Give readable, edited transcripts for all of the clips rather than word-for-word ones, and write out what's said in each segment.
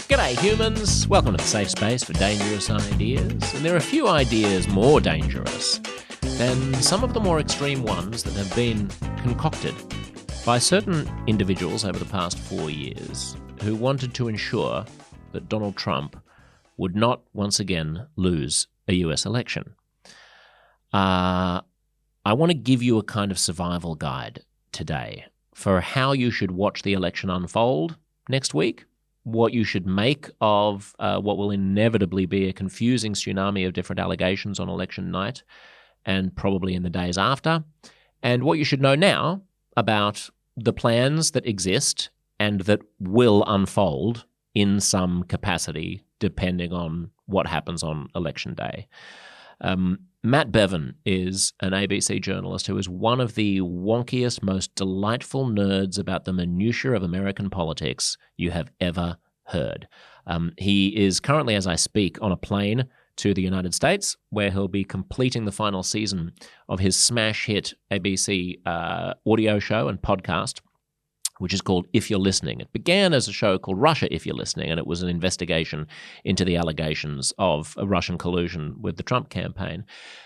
G'day humans, welcome to the safe space for dangerous ideas. And there are a few ideas more dangerous than some of the more extreme ones that have been concocted by certain individuals over the past 4 years who wanted to ensure that Donald Trump would not once again lose a US election. I want to give you a kind of survival guide today for how you should watch the election unfold next week, what you should make of what will inevitably be a confusing tsunami of different allegations on election night and probably in the days after, and what you should know now about the plans that exist and that will unfold in some capacity depending on what happens on election day. Matt Bevan is an ABC journalist who is one of the wonkiest, most delightful nerds about the minutiae of American politics you have ever heard. He is currently, as I speak, on a plane to the United States, where he'll be completing the final season of his smash hit ABC audio show and podcast, which is called If You're Listening. It began as a show called Russia, If You're Listening, and it was an investigation into the allegations of Russian collusion with the Trump campaign.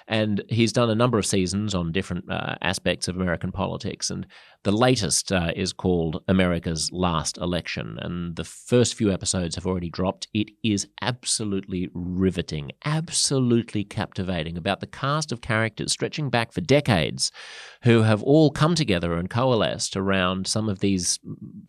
And he's done a number of seasons on different aspects of American politics, and the latest is called America's Last Election, and the first few episodes have already dropped. It is absolutely riveting, absolutely captivating about the cast of characters stretching back for decades who have all come together and coalesced around some of these,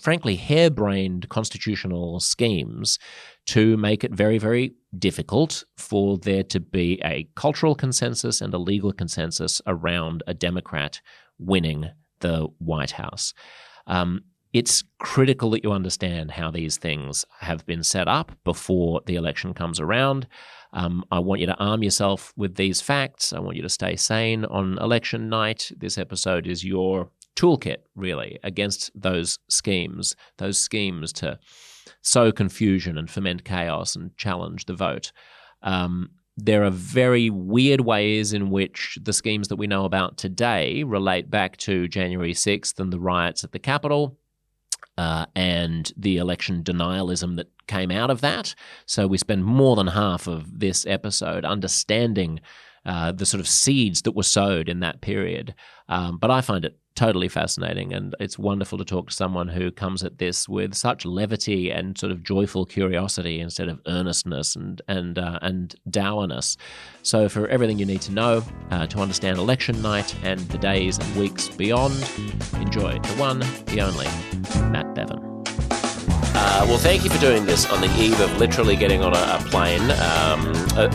frankly, harebrained constitutional schemes to make it very, very difficult for there to be a cultural consensus and a legal consensus around a Democrat winning the White House. It's critical that you understand how these things have been set up before the election comes around. I want you to arm yourself with these facts. I want you to stay sane on election night. This episode is your toolkit, really, against those schemes to sow confusion and foment chaos and challenge the vote. There are very weird ways in which the schemes that we know about today relate back to January 6th and the riots at the Capitol and the election denialism that came out of that. So we spend more than half of this episode understanding the sort of seeds that were sowed in that period. But I find it totally fascinating, and it's wonderful to talk to someone who comes at this with such levity and sort of joyful curiosity instead of earnestness and dourness. So for everything you need to know to understand election night and the days and weeks beyond, enjoy the one, the only, Matt Bevan. Well, thank you for doing this on the eve of literally getting on a plane.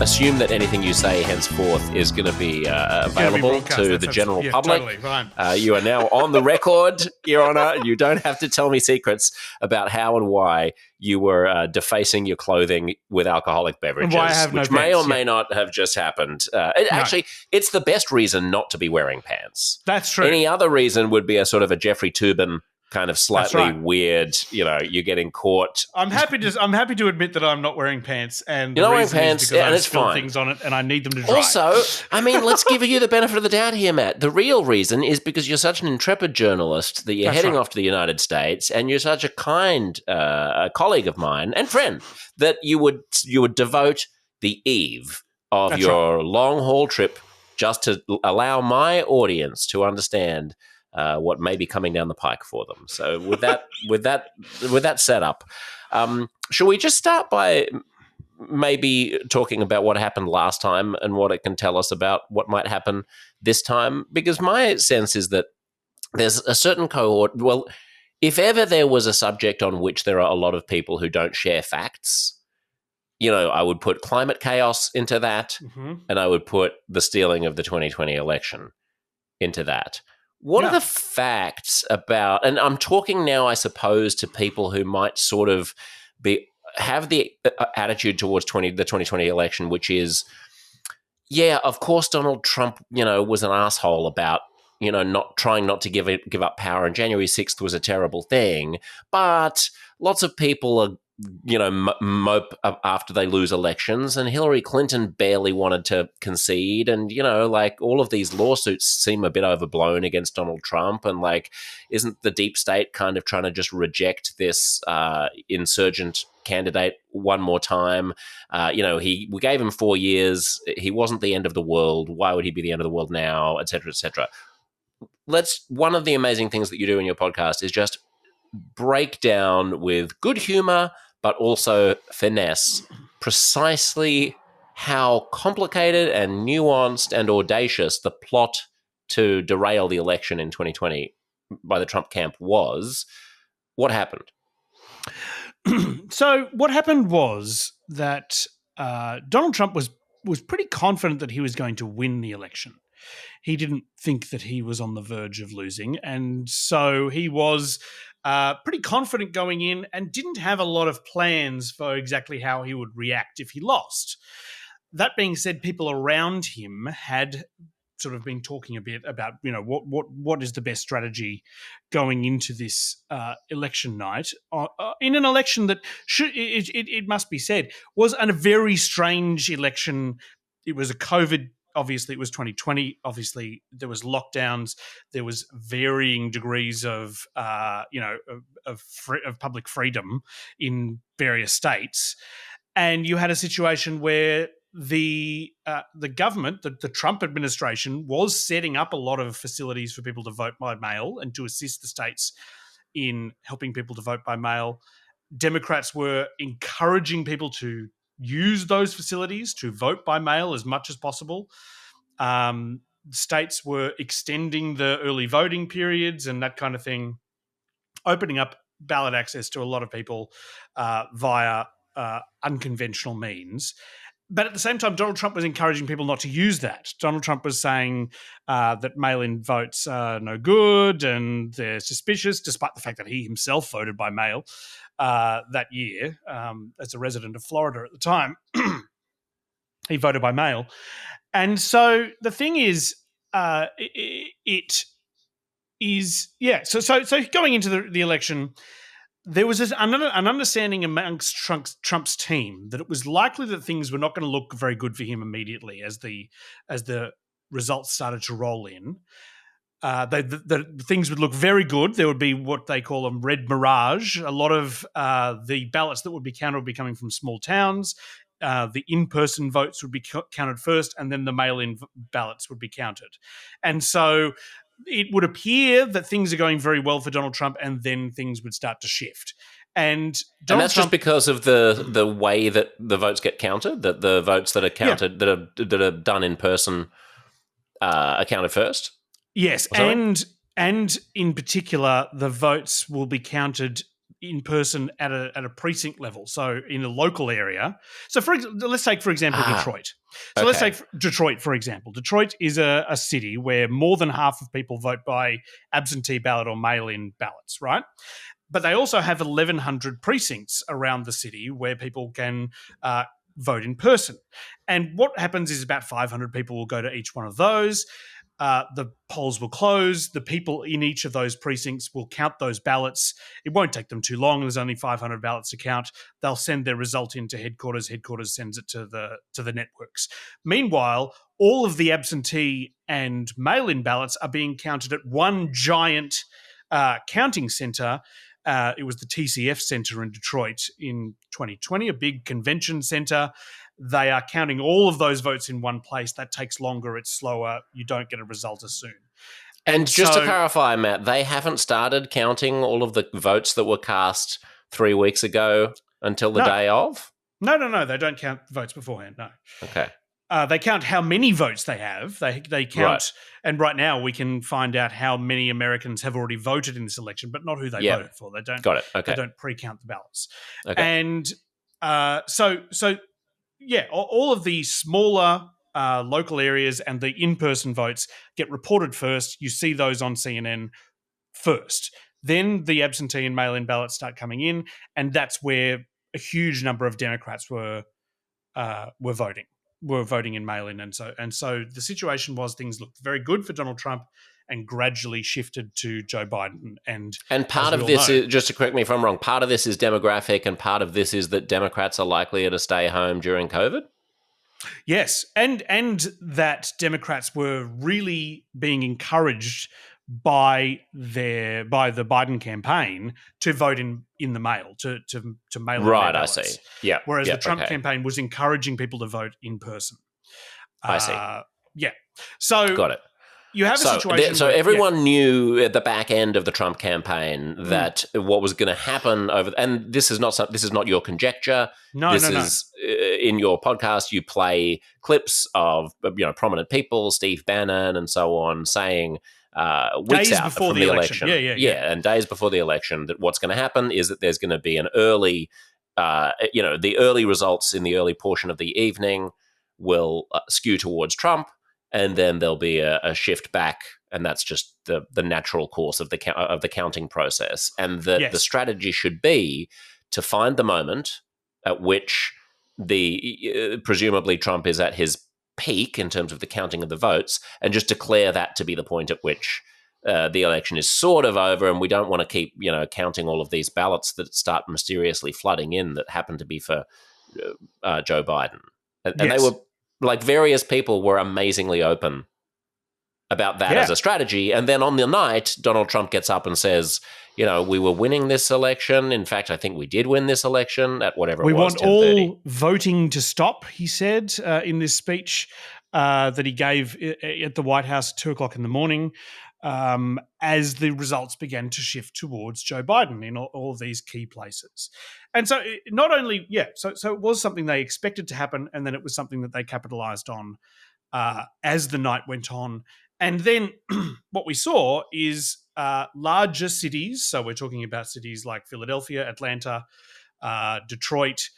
Assume that anything you say henceforth is going to be available to the general public. Totally, fine. You are now on the record, Your Honor. You don't have to tell me secrets about how and why you were defacing your clothing with alcoholic beverages, And why I have no which may pants, or may not have just happened. Actually, it's the best reason not to be wearing pants. That's true. Any other reason would be a sort of a Jeffrey Toobin kind of slightly right. weird, you're getting caught. I'm happy to admit that I'm not wearing pants, and You're the not wearing reason pants, is because and I it's spill fine. things on it, and I need them to dry. Also, let's give you the benefit of the doubt here, Matt. The real reason is because you're such an intrepid journalist that you're That's heading right. off to the United States, and you're such a kind colleague of mine and friend that you would devote the eve of That's your long haul trip just to allow my audience to understand what may be coming down the pike for them. So with that setup, shall we just start by maybe talking about what happened last time and what it can tell us about what might happen this time? Because my sense is that there's a certain cohort. Well, if ever there was a subject on which there are a lot of people who don't share facts, I would put climate chaos into that, and I would put the stealing of the 2020 election into that. What are the facts about, and I'm talking now, I suppose, to people who might sort of have the attitude towards the 2020 election, which is, of course, Donald Trump, was an asshole about, not to give up power, and January 6th was a terrible thing, but lots of people are mope after they lose elections, and Hillary Clinton barely wanted to concede, and like all of these lawsuits seem a bit overblown against Donald Trump, and like, isn't the deep state kind of trying to just reject this insurgent candidate one more time? We gave him 4 years. He wasn't the end of the world. Why would he be the end of the world now? Et cetera, et cetera. One of the amazing things that you do in your podcast is just break down with good humor, but also finesse, precisely how complicated and nuanced and audacious the plot to derail the election in 2020 by the Trump camp was. What happened? So what happened was that Donald Trump was pretty confident that he was going to win the election. He didn't think that he was on the verge of losing, and so he was pretty confident going in and didn't have a lot of plans for exactly how he would react if he lost. That being said, people around him had sort of been talking a bit about, what is the best strategy going into this election night in an election that it must be said was a very strange election. It was a COVID. Obviously, it was 2020. Obviously, there was lockdowns. There was varying degrees of public freedom in various states, and you had a situation where the government, the Trump administration, was setting up a lot of facilities for people to vote by mail and to assist the states in helping people to vote by mail. Democrats were encouraging people to use those facilities to vote by mail as much as possible. States were extending the early voting periods and that kind of thing, opening up ballot access to a lot of people via unconventional means. But at the same time, Donald Trump was encouraging people not to use that. Donald Trump was saying that mail-in votes are no good and they're suspicious, despite the fact that he himself voted by mail that year as a resident of Florida at the time. He voted by mail. And so the thing is, So going into the election, there was an understanding amongst Trump's team that it was likely that things were not going to look very good for him immediately as the results started to roll in. The things would look very good. There would be what they call a red mirage. A lot of the ballots that would be counted would be coming from small towns. The in-person votes would be counted first, and then the mail-in ballots would be counted. And so it would appear that things are going very well for Donald Trump, and then things would start to shift. And that's just because of the way that the votes get counted, that the votes that are counted that are done in person are counted first. Yes, and in particular, the votes will be counted in person at a precinct level, so in a local area. So let's take, for example, Detroit. So let's take Detroit, for example. Detroit is a city where more than half of people vote by absentee ballot or mail-in ballots, right? But they also have 1,100 precincts around the city where people can vote in person. And what happens is about 500 people will go to each one of those. The polls will close. The people in each of those precincts will count those ballots. It won't take them too long. There's only 500 ballots to count. They'll send their result into headquarters. Headquarters sends it to the networks. Meanwhile, all of the absentee and mail-in ballots are being counted at one giant counting center. It was the TCF Center in Detroit in 2020, a big convention center. They are counting all of those votes in one place. That takes longer. It's slower. You don't get a result as soon. And just to clarify, Matt, they haven't started counting all of the votes that were cast 3 weeks ago until the day of? No. They don't count votes beforehand, no. Okay. They count how many votes they have. They count, right. And right now we can find out how many Americans have already voted in this election, but not who they voted for. They don't. Got it. Okay. They don't pre-count the ballots. Okay. And all of the smaller local areas and the in-person votes get reported first. You see those on CNN first. Then the absentee and mail-in ballots start coming in, and that's where a huge number of Democrats were voting in mail-in, and so the situation was things looked very good for Donald Trump, and gradually shifted to Joe Biden. And part of this is, just to correct me if I'm wrong, part of this is demographic and part of this is that Democrats are likelier to stay home during COVID? Yes, and that Democrats were really being encouraged by the Biden campaign to vote in the mail, to mail in their ballots. I see. Yeah. Whereas the Trump campaign was encouraging people to vote in person. I see. Yeah. So got it. You have a situation. So everyone knew at the back end of the Trump campaign that what was going to happen and this is not your conjecture. This is in your podcast. You play clips of prominent people, Steve Bannon and so on, saying weeks days out before from the election. Yeah, and days before the election, that what's going to happen is that there's going to be an early, the early results in the early portion of the evening will skew towards Trump. And then there'll be a shift back, and that's just the natural course of the counting process. And the strategy should be to find the moment at which presumably Trump is at his peak in terms of the counting of the votes, and just declare that to be the point at which the election is sort of over, and we don't want to keep counting all of these ballots that start mysteriously flooding in that happen to be for Joe Biden. And they were. Like, various people were amazingly open about that as a strategy. And then on the night, Donald Trump gets up and says, we were winning this election. In fact, I think we did win this election at whatever it was, We want 10:30. all voting to stop, he said in this speech that he gave at the White House at 2 o'clock in the morning, as the results began to shift towards Joe Biden in all of these key places. And so not only, so it was something they expected to happen, and then it was something that they capitalized on as the night went on. And then what we saw is larger cities, so we're talking about cities like Philadelphia, Atlanta, Detroit,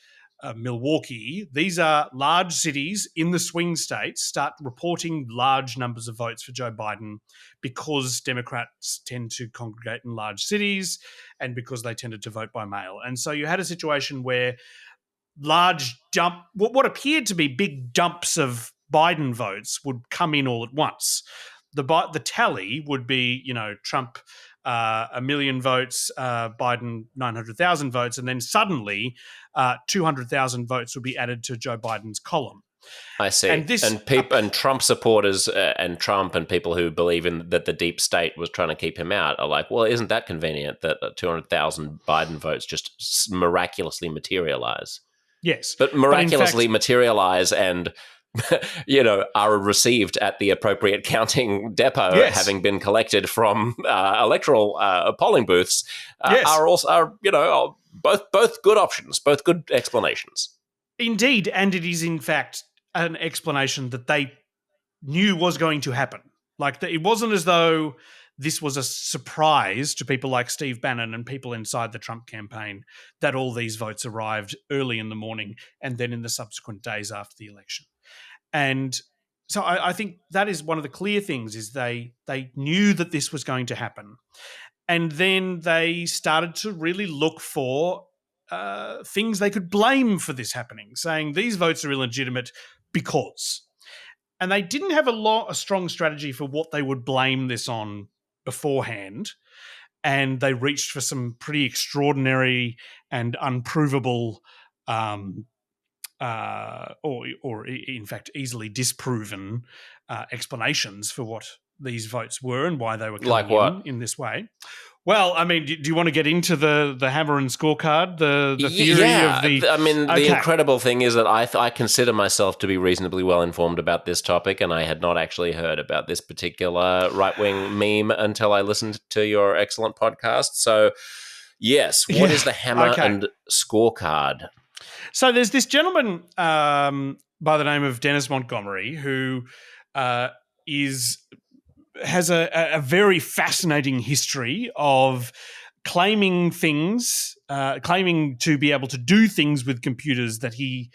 Milwaukee. These are large cities in the swing states start reporting large numbers of votes for Joe Biden because Democrats tend to congregate in large cities and because they tended to vote by mail. And so you had a situation where what appeared to be big dumps of Biden votes would come in all at once. The tally would be, Trump 1 million votes, Biden 900,000 votes, and then suddenly 200,000 votes would be added to Joe Biden's column. I see. And Trump supporters and Trump and people who believe in that the deep state was trying to keep him out are like, well, isn't that convenient that 200,000 Biden votes just miraculously materialize? Yes. But miraculously materialize and are received at the appropriate counting depot, having been collected from electoral polling booths, are both good options, both good explanations. Indeed, and it is in fact an explanation that they knew was going to happen. Like, it wasn't as though this was a surprise to people like Steve Bannon and people inside the Trump campaign that all these votes arrived early in the morning and then in the subsequent days after the election. And so I think that is one of the clear things, is they knew that this was going to happen. And then they started to really look for things they could blame for this happening, saying these votes are illegitimate because. And they didn't have a strong strategy for what they would blame this on beforehand. And they reached for some pretty extraordinary and unprovable or in fact easily disproven explanations for what these votes were and why they were coming in this way. Well, I mean, do you want to get into the hammer and scorecard, the theory of the... I mean, the incredible thing is that I consider myself to be reasonably well informed about this topic, and I had not actually heard about this particular right-wing meme until I listened to your excellent podcast. So, yes, what is the hammer and scorecard? So there's this gentleman by the name of Dennis Montgomery who has a very fascinating history of claiming to be able to do things with computers that he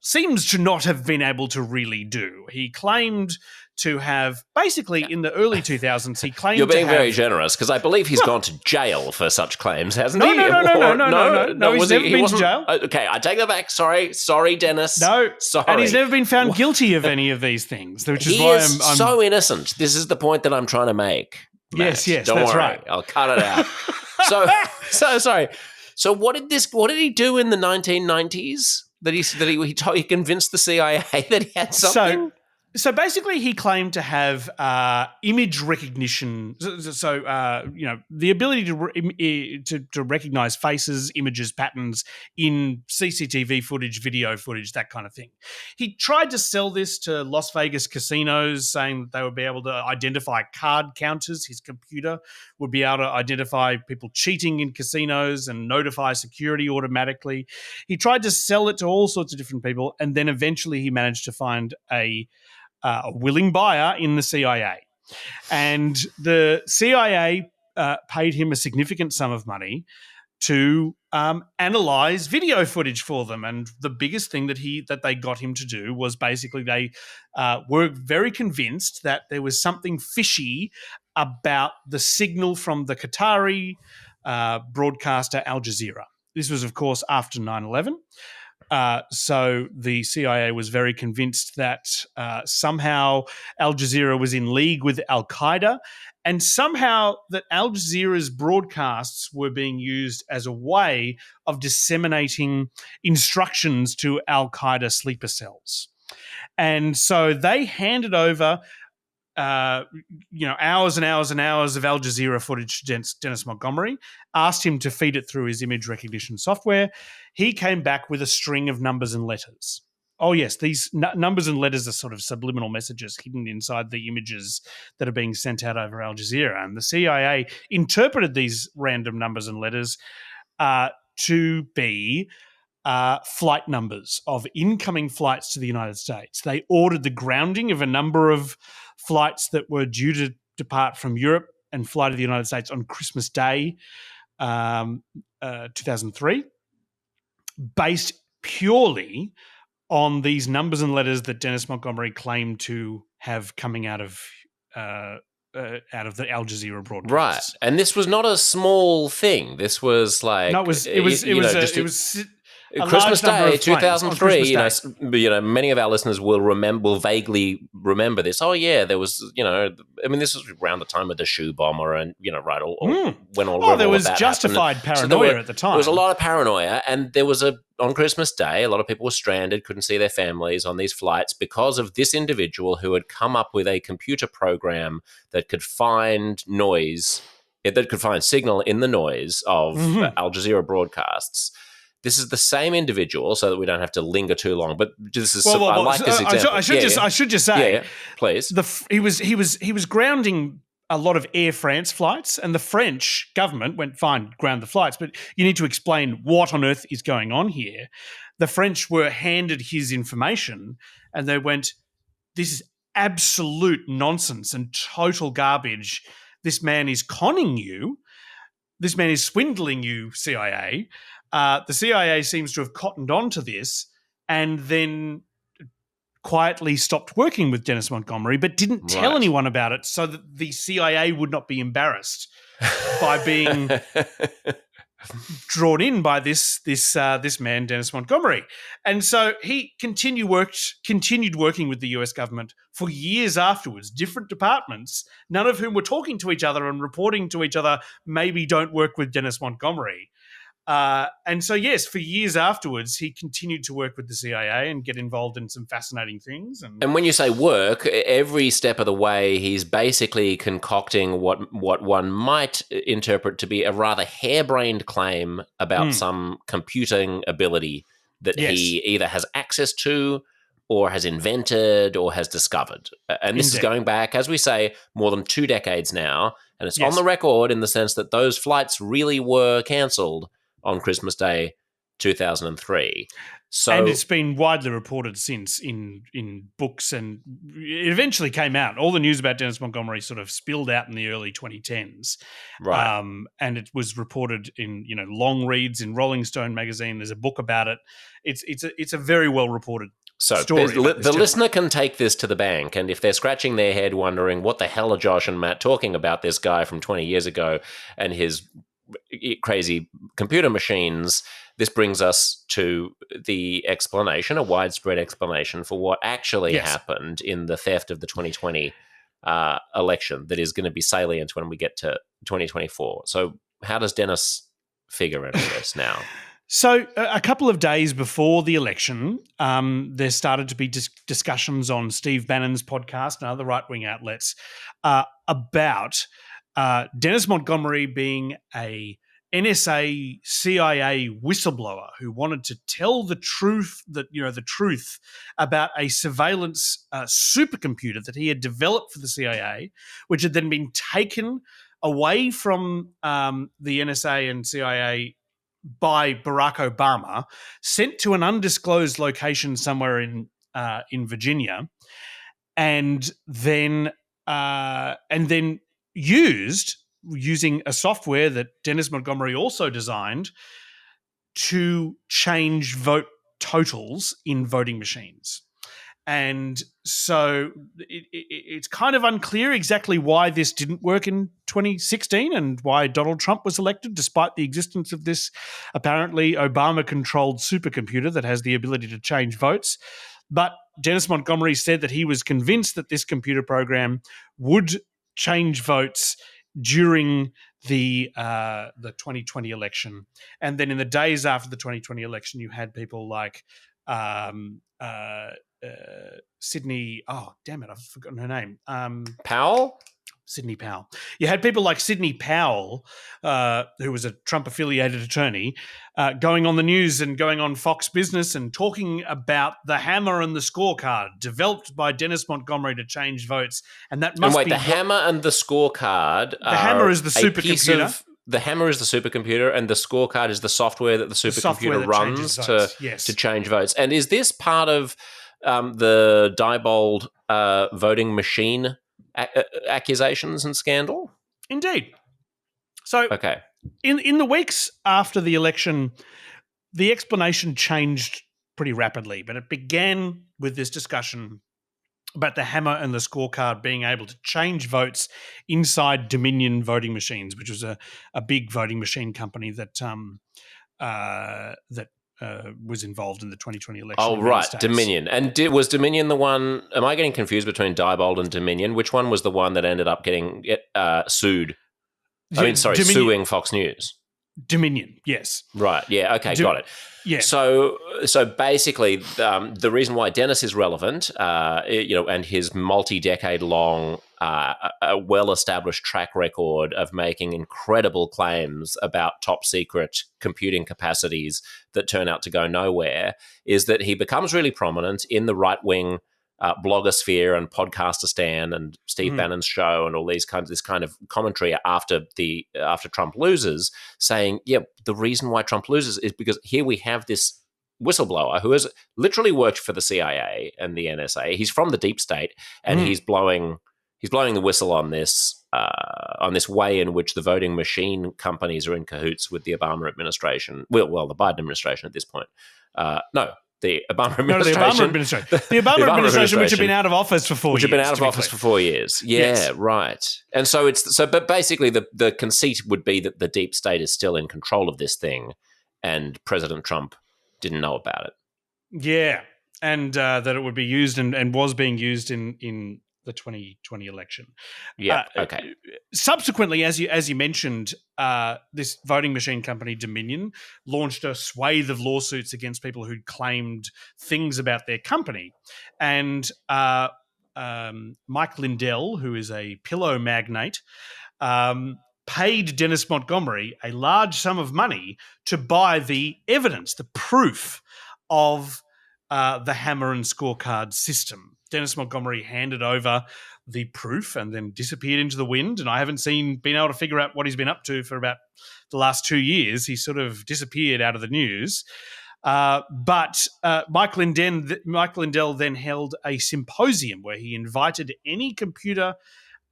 seems to not have been able to really do. He claimed to have basically in the early 2000s he claimed You're being to have, very generous because I believe he's gone to jail for such claims, hasn't no, he? no, he's never been to jail. Okay, I take that back. Sorry, Dennis. No, sorry. And he's never been found guilty of any of these things, which is why I'm so innocent. This is the point that I'm trying to make. Matt. Yes, Don't that's worry. right. I'll cut it out. so sorry. So what did he do in the 1990s? That he convinced the CIA that he had something? So basically, he claimed to have image recognition. So the ability to recognize faces, images, patterns in CCTV footage, video footage, that kind of thing. He tried to sell this to Las Vegas casinos, saying that they would be able to identify card counters. His computer would be able to identify people cheating in casinos and notify security automatically. He tried to sell it to all sorts of different people, and then eventually he managed to find a willing buyer in the CIA. And the CIA paid him a significant sum of money to analyze video footage for them. And the biggest thing that they got him to do was basically they were very convinced that there was something fishy about the signal from the Qatari broadcaster Al Jazeera. This was, of course, after 9/11. So the CIA was very convinced that somehow Al Jazeera was in league with Al Qaeda, and somehow that Al Jazeera's broadcasts were being used as a way of disseminating instructions to Al Qaeda sleeper cells. And so they handed over hours and hours and hours of Al Jazeera footage to Dennis Montgomery, asked him to feed it through his image recognition software. He came back with a string of numbers and letters. Oh, yes, these numbers and letters are sort of subliminal messages hidden inside the images that are being sent out over Al Jazeera. And the CIA interpreted these random numbers and letters to be flight numbers of incoming flights to the United States. They ordered the grounding of a number of flights that were due to depart from Europe and fly to the United States on Christmas Day, 2003, based purely on these numbers and letters that Dennis Montgomery claimed to have coming out of the Al Jazeera broadcasts. Right, and this was not a small thing. This was like Christmas Day, 2003. Many of our listeners will vaguely remember this. Oh yeah, there was. This was around the time of the shoe bomber, and there was justified paranoia at the time. There was a lot of paranoia, and there was on Christmas Day, a lot of people were stranded, couldn't see their families on these flights because of this individual who had come up with a computer program that could find noise, that could find signal in the noise of Al Jazeera broadcasts. This is the same individual, so that we don't have to linger too long. But this is I like this example. I should just say, please. He was grounding a lot of Air France flights, and the French government went, fine, ground the flights, but you need to explain what on earth is going on here. The French were handed his information, and they went, this is absolute nonsense and total garbage. This man is conning you. This man is swindling you, CIA. The CIA seems to have cottoned on to this and then quietly stopped working with Dennis Montgomery, but didn't tell anyone about it so that the CIA would not be embarrassed by being drawn in by this man, Dennis Montgomery. And so he continued working with the US government for years afterwards, different departments, none of whom were talking to each other and reporting to each other, maybe don't work with Dennis Montgomery. And so, yes, for years afterwards, he continued to work with the CIA and get involved in some fascinating things. And when you say work, every step of the way, he's basically concocting what one might interpret to be a rather harebrained claim about some computing ability that he either has access to or has invented or has discovered. And this is going back, as we say, more than 2 decades now. And it's on the record in the sense that those flights really were cancelled on Christmas Day, 2003. And it's been widely reported since in books, and it eventually came out. All the news about Dennis Montgomery sort of spilled out in the early 2010s. Right. And it was reported in, long reads in Rolling Stone magazine. There's a book about it. It's a very well reported So story. the listener can take this to the bank, and if they're scratching their head wondering what the hell are Josh and Matt talking about this guy from 20 years ago and his crazy computer machines, this brings us to the explanation, a widespread explanation for what actually happened in the theft of the 2020 election that is going to be salient when we get to 2024. So how does Dennis figure into this now? So a couple of days before the election, there started to be discussions on Steve Bannon's podcast and other right-wing outlets about Dennis Montgomery being a NSA CIA whistleblower who wanted to tell the truth about a surveillance supercomputer that he had developed for the CIA, which had then been taken away from the NSA and CIA by Barack Obama, sent to an undisclosed location somewhere in Virginia, and then using a software that Dennis Montgomery also designed to change vote totals in voting machines. And so it's kind of unclear exactly why this didn't work in 2016 and why Donald Trump was elected, despite the existence of this apparently Obama-controlled supercomputer that has the ability to change votes. But Dennis Montgomery said that he was convinced that this computer program would change votes during the 2020 election. And then in the days after the 2020 election, you had people like Sydney. Oh, damn it! I've forgotten her name. Powell? Sidney Powell. You had people like Sidney Powell, who was a Trump-affiliated attorney, going on the news and going on Fox Business and talking about the hammer and the scorecard developed by Dennis Montgomery to change votes. And that must be... the hammer and the scorecard... The hammer is the supercomputer. The hammer is the supercomputer, and the scorecard is the software that the supercomputer runs to change votes. And is this part of the Diebold voting machine accusations and scandal? Indeed. So in the weeks after the election, the explanation changed pretty rapidly, but it began with this discussion about the hammer and the scorecard being able to change votes inside Dominion voting machines, which was a big voting machine company that was involved in the 2020 election. Oh, right, Dominion. And was Dominion the one... Am I getting confused between Diebold and Dominion? Which one was the one that ended up getting sued? Suing Fox News. Dominion, yes. Right, yeah, okay, got it. Yeah. So basically, the reason why Dennis is relevant, and his multi-decade-long, well-established track record of making incredible claims about top-secret computing capacities that turn out to go nowhere, is that he becomes really prominent in the right-wing blogosphere and podcaster Stan and Steve Bannon's show and all this kind of commentary after Trump loses, saying, the reason why Trump loses is because here we have this whistleblower who has literally worked for the CIA and the NSA. He's from the deep state, and he's blowing the whistle on this way in which the voting machine companies are in cahoots with the Obama administration. Well, the Biden administration at this point. The Obama administration. No, the Obama administration. The Obama administration, which had been out of office for 4 years. Which had been out of office for 4 years. Yeah, yes. Right. And so but basically the conceit would be that the deep state is still in control of this thing, and President Trump didn't know about it. Yeah, and that it would be used and was being used in the 2020 election. Yeah. Okay. Subsequently, as you mentioned, this voting machine company Dominion launched a swathe of lawsuits against people who'd claimed things about their company, and Mike Lindell, who is a pillow magnate, paid Dennis Montgomery a large sum of money to buy the evidence, the proof of the hammer and scorecard system. Dennis Montgomery handed over the proof and then disappeared into the wind, and I haven't been able to figure out what he's been up to for about the last 2 years. He sort of disappeared out of the news. But Mike Lindell then held a symposium where he invited any computer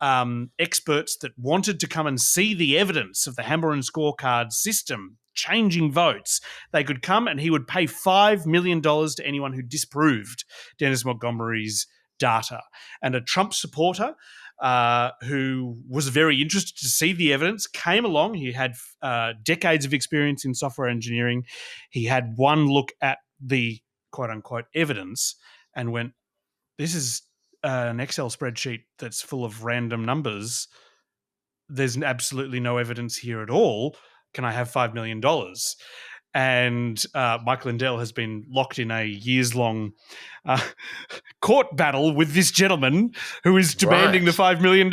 experts that wanted to come and see the evidence of the hammer and scorecard system changing votes, they could come and he would pay $5 million to anyone who disproved Dennis Montgomery's data. And a Trump supporter who was very interested to see the evidence came along. He had decades of experience in software engineering. He had one look at the quote-unquote evidence and went, this is an Excel spreadsheet that's full of random numbers. There's absolutely no evidence here at all. Can I have $5 million? And Mike Lindell has been locked in a years-long court battle with this gentleman who is demanding the $5 million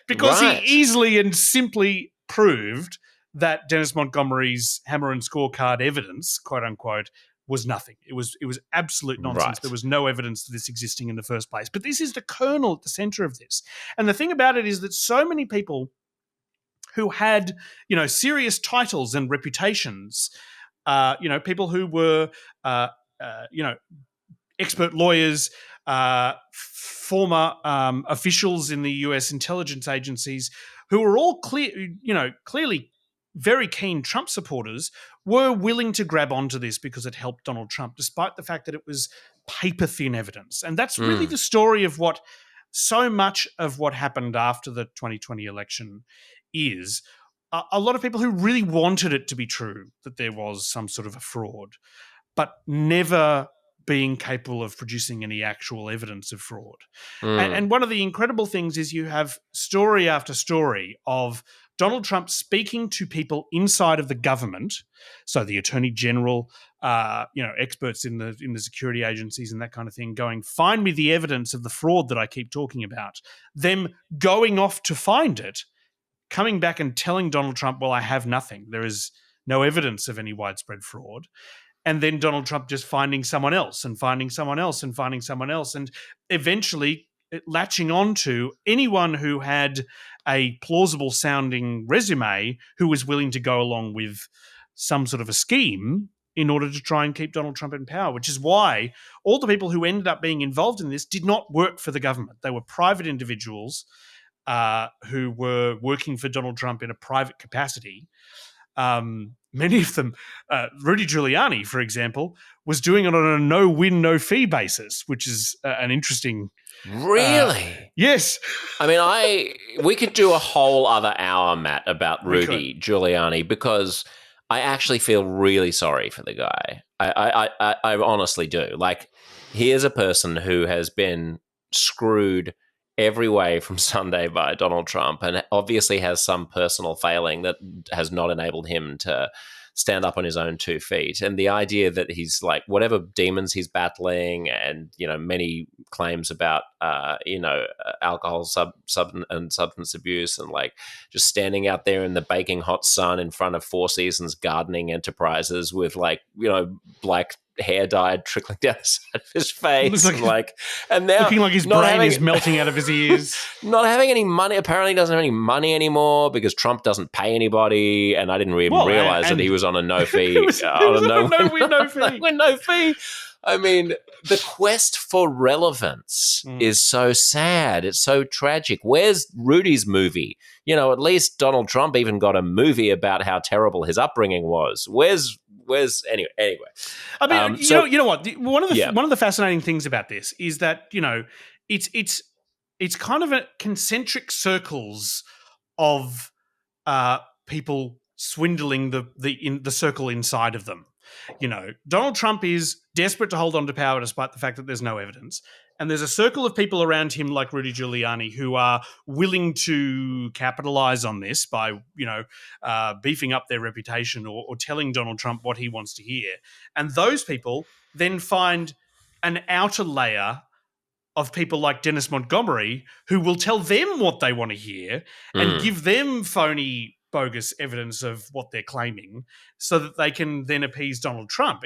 because he easily and simply proved that Dennis Montgomery's hammer and scorecard evidence, quote unquote, was nothing. It was absolute nonsense. Right. There was no evidence of this existing in the first place. But this is the kernel at the center of this. And the thing about it is that so many people who had, serious titles and reputations, people who were, expert lawyers, former officials in the US intelligence agencies, who were all clearly very keen Trump supporters, were willing to grab onto this because it helped Donald Trump, despite the fact that it was paper-thin evidence. And that's really the story of what so much of what happened after the 2020 election is. A lot of people who really wanted it to be true, that there was some sort of a fraud, but never being capable of producing any actual evidence of fraud. And one of the incredible things is you have story after story of Donald Trump speaking to people inside of the government, so the Attorney General, experts in the security agencies and that kind of thing, going, find me the evidence of the fraud that I keep talking about, them going off to find it, coming back and telling Donald Trump, well, I have nothing. There is no evidence of any widespread fraud. And then Donald Trump just finding someone else and finding someone else and finding someone else, and eventually latching on to anyone who had a plausible sounding resume who was willing to go along with some sort of a scheme in order to try and keep Donald Trump in power, which is why all the people who ended up being involved in this did not work for the government. They were private individuals who were working for Donald Trump in a private capacity. Many of them, Rudy Giuliani, for example, was doing it on a no-win, no-fee basis, which is an interesting... Really? Yes. I mean, we could do a whole other hour, Matt, about Rudy Giuliani, because I actually feel really sorry for the guy. I honestly do. Like, here's a person who has been screwed every way from Sunday by Donald Trump, and obviously has some personal failing that has not enabled him to stand up on his own 2 feet. And the idea that he's like, whatever demons he's battling, and many claims about alcohol and substance abuse, and like just standing out there in the baking hot sun in front of Four Seasons gardening enterprises with black hair dye trickling down the side of his face, and now looking like his brain is melting out of his ears. Not having any money. Apparently, he doesn't have any money anymore because Trump doesn't pay anybody. And I didn't even realize that he was on a no fee. He was on a no-win, no-fee. No fee. I mean, the quest for relevance is so sad. It's so tragic. Where's Rudy's movie? At least Donald Trump even got a movie about how terrible his upbringing was. Where's anyway? I mean, you know what? One of the fascinating things about this is that it's kind of a concentric circles of people swindling the circle inside of them. Donald Trump is desperate to hold on to power despite the fact that there's no evidence. And there's a circle of people around him like Rudy Giuliani who are willing to capitalize on this by, beefing up their reputation or telling Donald Trump what he wants to hear. And those people then find an outer layer of people like Dennis Montgomery who will tell them what they want to hear and give them phony, bogus evidence of what they're claiming so that they can then appease Donald Trump.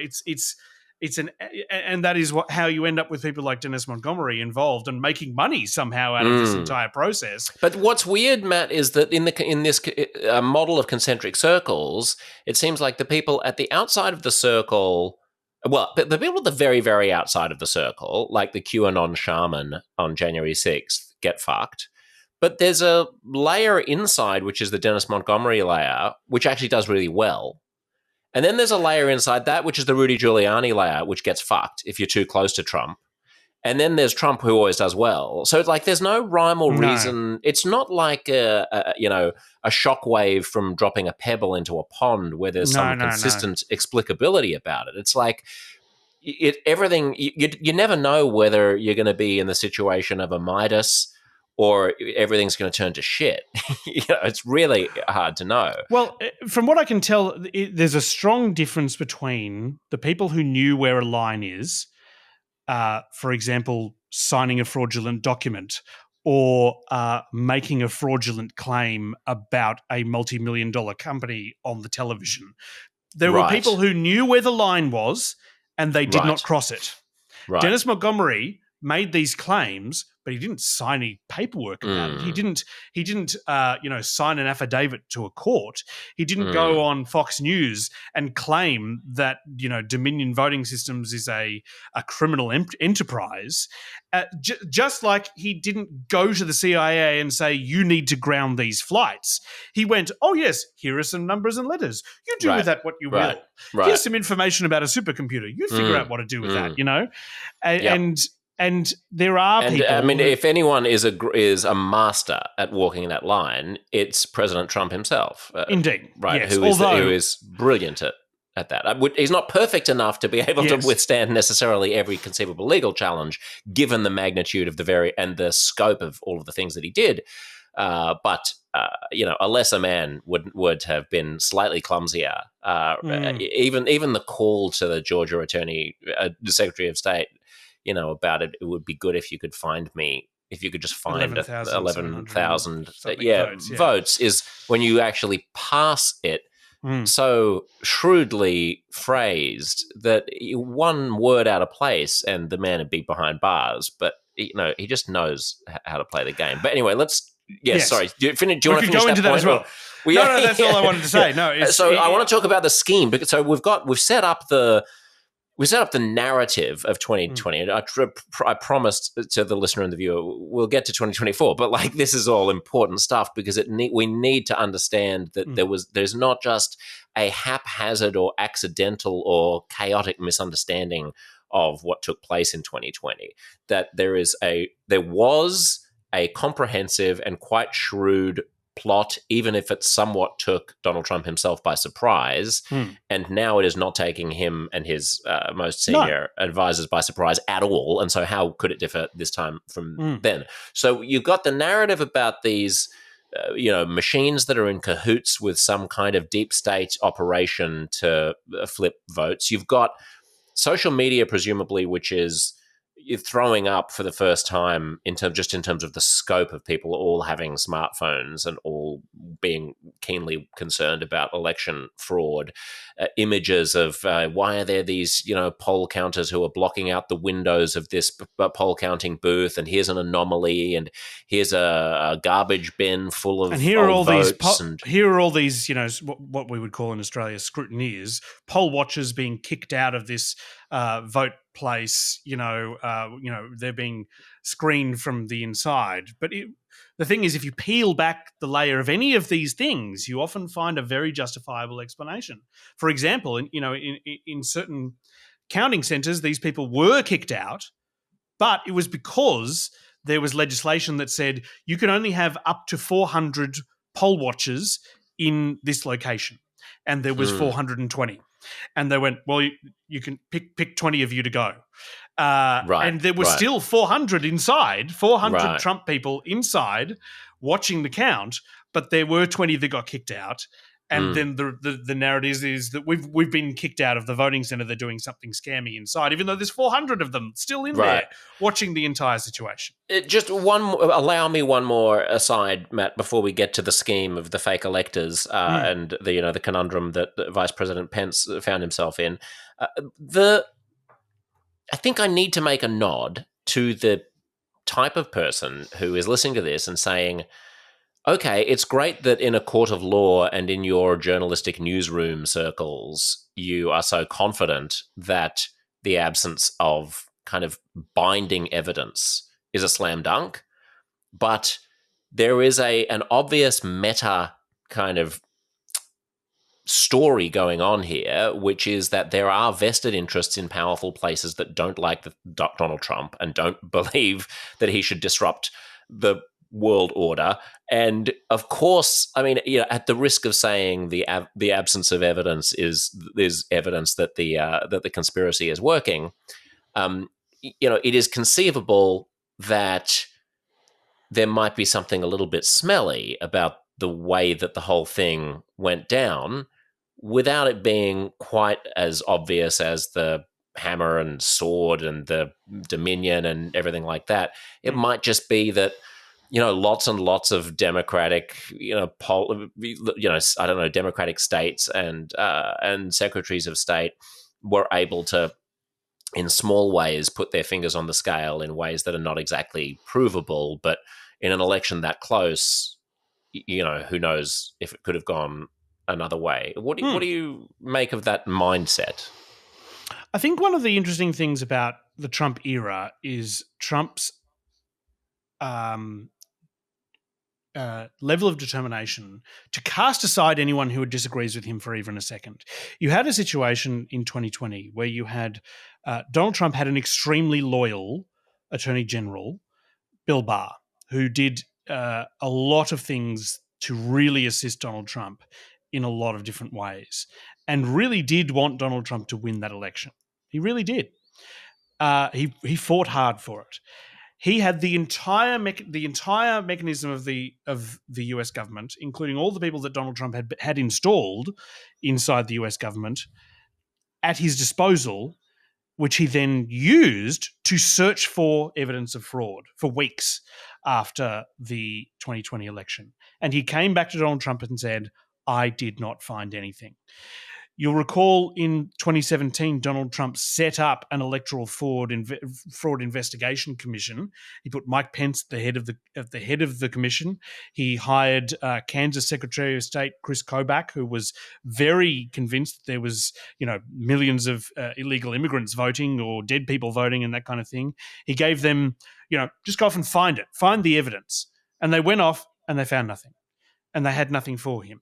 And that is how you end up with people like Dennis Montgomery involved and making money somehow out of this entire process. But what's weird, Matt, is that in this model of concentric circles, it seems like the people at the outside of the circle, well, the people at the very, very outside of the circle, like the QAnon shaman on January 6th, get fucked. But there's a layer inside, which is the Dennis Montgomery layer, which actually does really well. And then there's a layer inside that, which is the Rudy Giuliani layer, which gets fucked if you're too close to Trump. And then there's Trump, who always does well. So it's like there's no rhyme or reason. It's not like a shockwave from dropping a pebble into a pond where there's some consistent explicability about it. It's like everything. You never know whether you're going to be in the situation of a Midas or everything's going to turn to shit. It's really hard to know. Well, from what I can tell, there's a strong difference between the people who knew where a line is, for example, signing a fraudulent document or making a fraudulent claim about a multi-million-dollar company on the television. There were people who knew where the line was and they did not cross it. Right. Dennis Montgomery made these claims, but he didn't sign any paperwork about it. He didn't sign an affidavit to a court. He didn't go on Fox News and claim that, Dominion Voting Systems is a criminal enterprise. Just like he didn't go to the CIA and say, you need to ground these flights. He went, oh, yes, here are some numbers and letters. You do with that what you will. Here's some information about a supercomputer. You figure out what to do with that, And there are people. I mean, if anyone is a master at walking that line, it's President Trump himself. Indeed, right? Yes. Who is brilliant at that. He's not perfect enough to be able to withstand necessarily every conceivable legal challenge, given the magnitude of and the scope of all of the things that he did. But a lesser man would have been slightly clumsier. Even the call to the Georgia the Secretary of State, about it would be good if you could find me, if you could just find 11,000 votes, is when you actually pass it so shrewdly phrased that one word out of place and the man would be behind bars. But, he just knows how to play the game. But anyway, sorry. Do you want to finish that as well? No, that's all I wanted to say. No, I want to talk about the scheme. So we've set up the narrative of 2020, and I promised to the listener and the viewer we'll get to 2024. But this is all important stuff because we need to understand that there's not just a haphazard or accidental or chaotic misunderstanding of what took place in 2020. That there was a comprehensive and quite shrewd plot, even if it somewhat took Donald Trump himself by surprise. And now it is not taking him and his most senior advisors by surprise at all. And so how could it differ this time from then? So you've got the narrative about these machines that are in cahoots with some kind of deep state operation to flip votes. You've got social media, presumably, which is throwing up for the first time in terms of the scope of people all having smartphones and all being keenly concerned about election fraud. Images of why are there these poll counters who are blocking out the windows of this poll counting booth, and here's an anomaly, and here's a garbage bin full of here are all votes here are all these what we would call in Australia scrutineers, poll watchers being kicked out of this vote place. They're being screened from the inside. But the thing is, if you peel back the layer of any of these things, you often find a very justifiable explanation. For example, in certain counting centres, these people were kicked out, but it was because there was legislation that said you can only have up to 400 poll watchers in this location, and there was 420. And they went, well, you can pick 20 of you to go. And there were still 400 inside, 400 Trump people inside watching the count, but there were 20 that got kicked out. And then the narrative is that we've been kicked out of the voting centre. They're doing something scammy inside, even though there's 400 of them still in there watching the entire situation. Allow me one more aside, Matt, before we get to the scheme of the fake electors and the conundrum that Vice President Pence found himself in. I think I need to make a nod to the type of person who is listening to this and saying, okay, it's great that in a court of law and in your journalistic newsroom circles, you are so confident that the absence of kind of binding evidence is a slam dunk. But there is an obvious meta kind of story going on here, which is that there are vested interests in powerful places that don't like Donald Trump and don't believe that he should disrupt the world order. And of course, I mean, at the risk of saying the absence of evidence is evidence that the conspiracy is working. It is conceivable that there might be something a little bit smelly about the way that the whole thing went down, without it being quite as obvious as the hammer and sword and the Dominion and everything like that. It might just be that, lots and lots of democratic, I don't know, democratic states and secretaries of state were able to, in small ways, put their fingers on the scale in ways that are not exactly provable. But in an election that close, who knows if it could have gone another way. What do you make of that mindset? I think one of the interesting things about the Trump era is Trump's level of determination to cast aside anyone who disagrees with him for even a second. You had a situation in 2020 where you had Donald Trump had an extremely loyal Attorney General, Bill Barr, who did a lot of things to really assist Donald Trump in a lot of different ways, and really did want Donald Trump to win that election. He really did. He fought hard for it. He had the entire mechanism of the US government, including all the people that Donald Trump had installed inside the US government, at his disposal, which he then used to search for evidence of fraud for weeks after the 2020 election. And he came back to Donald Trump and said, I did not find anything. You'll recall in 2017, Donald Trump set up an electoral fraud investigation commission. He put Mike Pence at the head of the commission. He hired Kansas Secretary of State Chris Kobach, who was very convinced that there was, millions of illegal immigrants voting or dead people voting and that kind of thing. He gave them, just go off and find the evidence. And they went off and they found nothing, and they had nothing for him.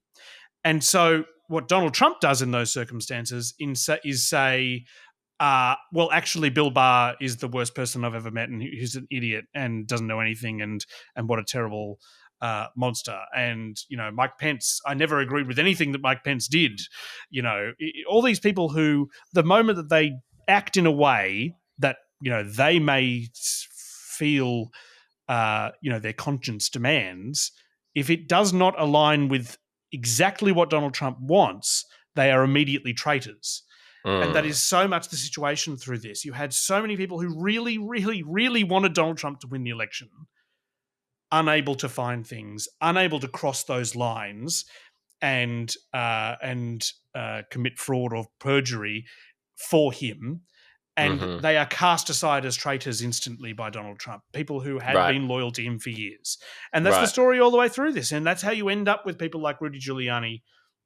And so what Donald Trump does in those circumstances is say, well, actually, Bill Barr is the worst person I've ever met, and he's an idiot and doesn't know anything, and what a terrible monster. And, Mike Pence, I never agreed with anything that Mike Pence did. All these people who, the moment that they act in a way that, they may feel, their conscience demands, if it does not align with exactly what Donald Trump wants, they are immediately traitors. And that is so much the situation through this. You had so many people who really, really, really wanted Donald Trump to win the election, unable to find things, unable to cross those lines and commit fraud or perjury for him. And they are cast aside as traitors instantly by Donald Trump, people who had been loyal to him for years. And that's the story all the way through this. And that's how you end up with people like Rudy Giuliani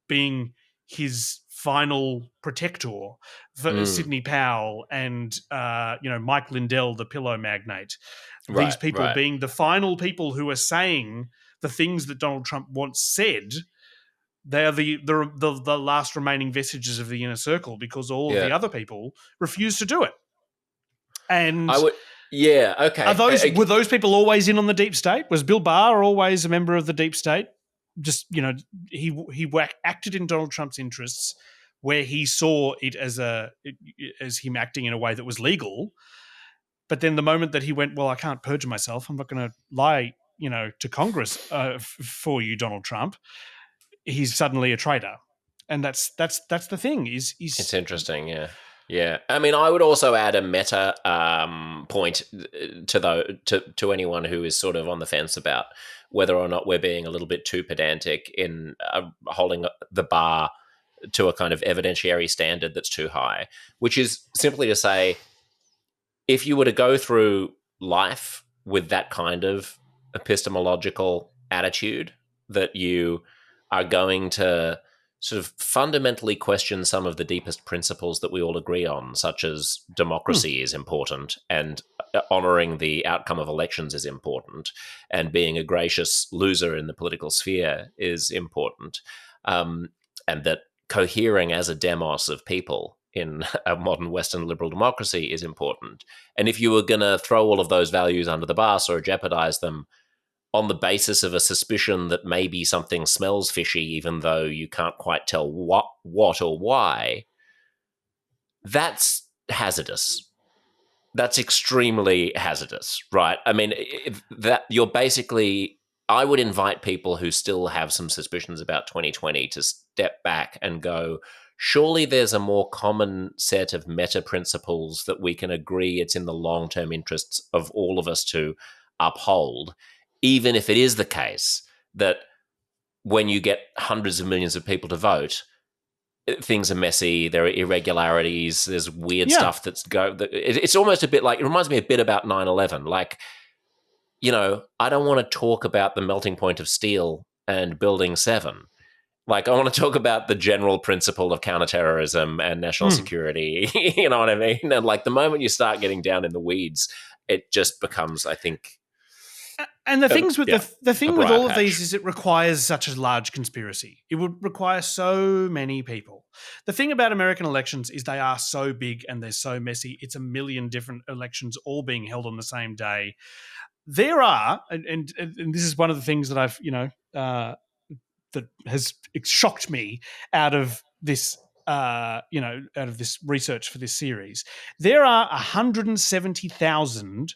being his final protector, for Sidney Powell and, Mike Lindell, the pillow magnate. These people being the final people who are saying the things that Donald Trump once said. They are the last remaining vestiges of the inner circle, because all of the other people refuse to do it. And were those people always in on the deep state? Was Bill Barr always a member of the deep state? Just, he acted in Donald Trump's interests, where he saw it as him acting in a way that was legal. But then the moment that he went, well, I can't perjure myself, I'm not going to lie, to Congress for you, Donald Trump, he's suddenly a traitor. And that's the thing. It's interesting, yeah. I mean, I would also add a meta point to anyone who is sort of on the fence about whether or not we're being a little bit too pedantic in holding the bar to a kind of evidentiary standard that's too high, which is simply to say, if you were to go through life with that kind of epistemological attitude, that you are going to sort of fundamentally question some of the deepest principles that we all agree on, such as democracy is important, and honouring the outcome of elections is important, and being a gracious loser in the political sphere is important, and that cohering as a demos of people in a modern Western liberal democracy is important. And if you were going to throw all of those values under the bus or jeopardize them on the basis of a suspicion that maybe something smells fishy, even though you can't quite tell what or why, that's hazardous. That's extremely hazardous, right? I mean, that you're basically, I would invite people who still have some suspicions about 2020 to step back and go, surely there's a more common set of meta principles that we can agree it's in the long-term interests of all of us to uphold, even if it is the case that when you get hundreds of millions of people to vote, things are messy, there are irregularities, there's weird stuff it's almost a bit like, it reminds me a bit about 9/11. Like, I don't want to talk about the melting point of steel and Building 7. Like, I want to talk about the general principle of counterterrorism and national security. You know what I mean? And like, the moment you start getting down in the weeds, it just becomes, I think. And the things with the thing with all of these is it requires such a large conspiracy. It would require so many people. The thing about American elections is they are so big and they're so messy. It's a million different elections all being held on the same day. There are, and this is one of the things that I've, that has shocked me out of this, out of this research for this series. There are 170,000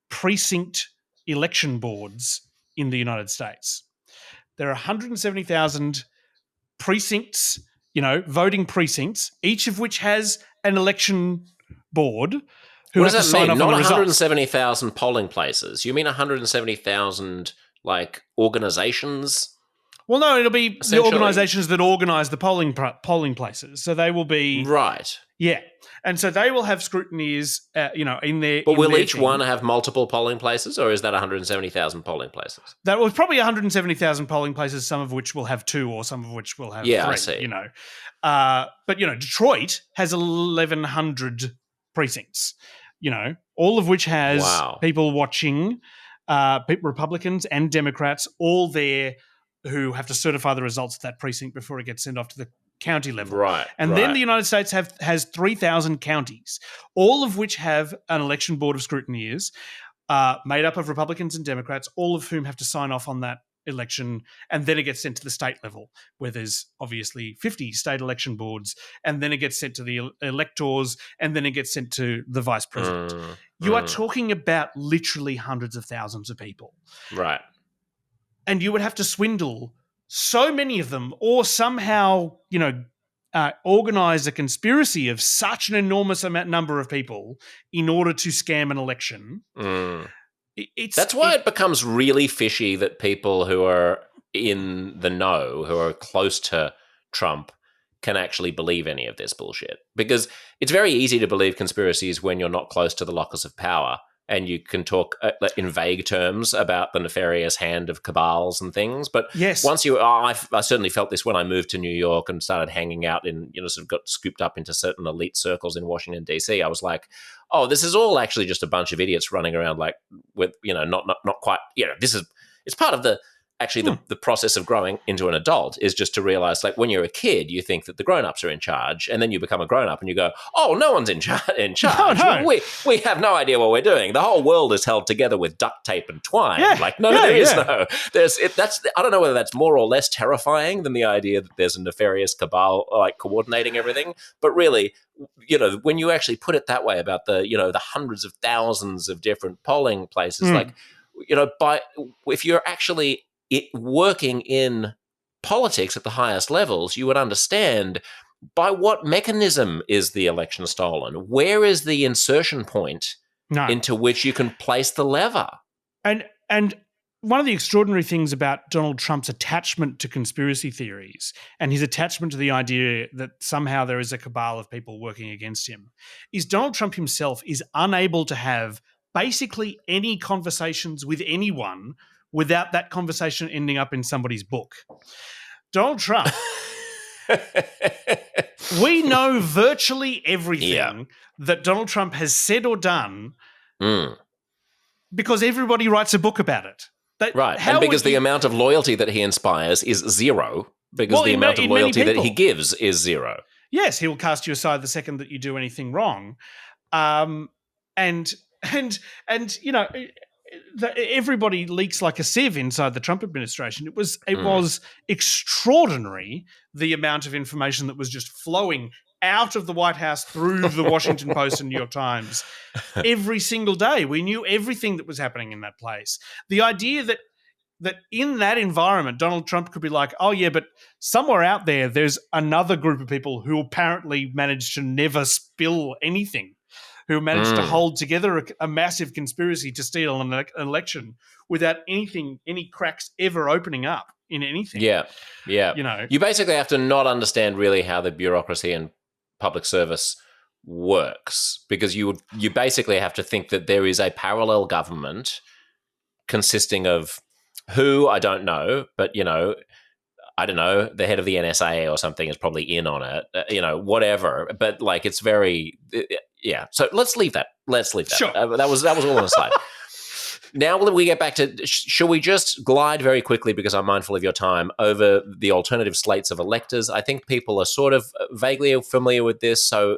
precinct election boards in the United States. There are 170,000 precincts, voting precincts, each of which has an election board who what have does to that sign mean? off Not on the results. 170,000 polling places. You mean 170,000 like organizations? Well, no, it'll be the organizations that organize the polling places. So they will be right. Yeah. And so they will have scrutineers, in their. But will each one have multiple polling places, or is that 170,000 polling places? That was probably 170,000 polling places, some of which will have 2 or some of which will have 3. I see. But Detroit has 1,100 precincts, all of which has people watching, Republicans and Democrats, all there who have to certify the results of that precinct before it gets sent off to the county level. Right. And then the United States has 3,000 counties, all of which have an election board of scrutineers made up of Republicans and Democrats, all of whom have to sign off on that election. And then it gets sent to the state level, where there's obviously 50 state election boards. And then it gets sent to the electors, and then it gets sent to the vice president. You are talking about literally hundreds of thousands of people. Right. And you would have to swindle so many of them, or somehow, organize a conspiracy of such an enormous number of people in order to scam an election. That's why it becomes really fishy that people who are in the know, who are close to Trump, can actually believe any of this bullshit. Because it's very easy to believe conspiracies when you're not close to the locus of power. And you can talk in vague terms about the nefarious hand of cabals and things. But once I certainly felt this when I moved to New York and started hanging out in, sort of got scooped up into certain elite circles in Washington, D.C. I was like, oh, this is all actually just a bunch of idiots running around like with, not quite, it's part of the process of growing into an adult is just to realize, like, when you're a kid, you think that the grown-ups are in charge, and then you become a grown-up and you go, oh, no one's in charge. No. We have no idea what we're doing. The whole world is held together with duct tape and twine. There is no. I don't know whether that's more or less terrifying than the idea that there's a nefarious cabal like coordinating everything. But really, when you actually put it that way about the the hundreds of thousands of different polling places, if you're actually working in politics at the highest levels, you would understand by what mechanism is the election stolen? Where is the insertion point into which you can place the lever? And one of the extraordinary things about Donald Trump's attachment to conspiracy theories and his attachment to the idea that somehow there is a cabal of people working against him is Donald Trump himself is unable to have basically any conversations with anyone without that conversation ending up in somebody's book. Donald Trump, we know virtually everything that Donald Trump has said or done because everybody writes a book about it. And because the amount of loyalty that he inspires is zero. because the amount of in many loyalty that he people. gives is zero. Yes, he will cast you aside the second that you do anything wrong. And everybody leaks like a sieve inside the Trump administration. It was extraordinary the amount of information that was just flowing out of the White House through the Washington Post and New York Times every single day. We knew everything that was happening in that place. The idea that in that environment, Donald Trump could be like, oh, yeah, but somewhere out there's another group of people who apparently managed to never spill anything, who managed to hold together a massive conspiracy to steal an election without any cracks ever opening up in anything. Yeah. You basically have to not understand really how the bureaucracy and public service works, because you basically have to think that there is a parallel government consisting of who, I don't know, but, I don't know, the head of the NSA or something is probably in on it, whatever. But, like, it's very, yeah. So let's leave that. Sure. That was all on the slide. Now that we get back to, shall we just glide very quickly, because I'm mindful of your time, over the alternative slates of electors? I think people are sort of vaguely familiar with this. So,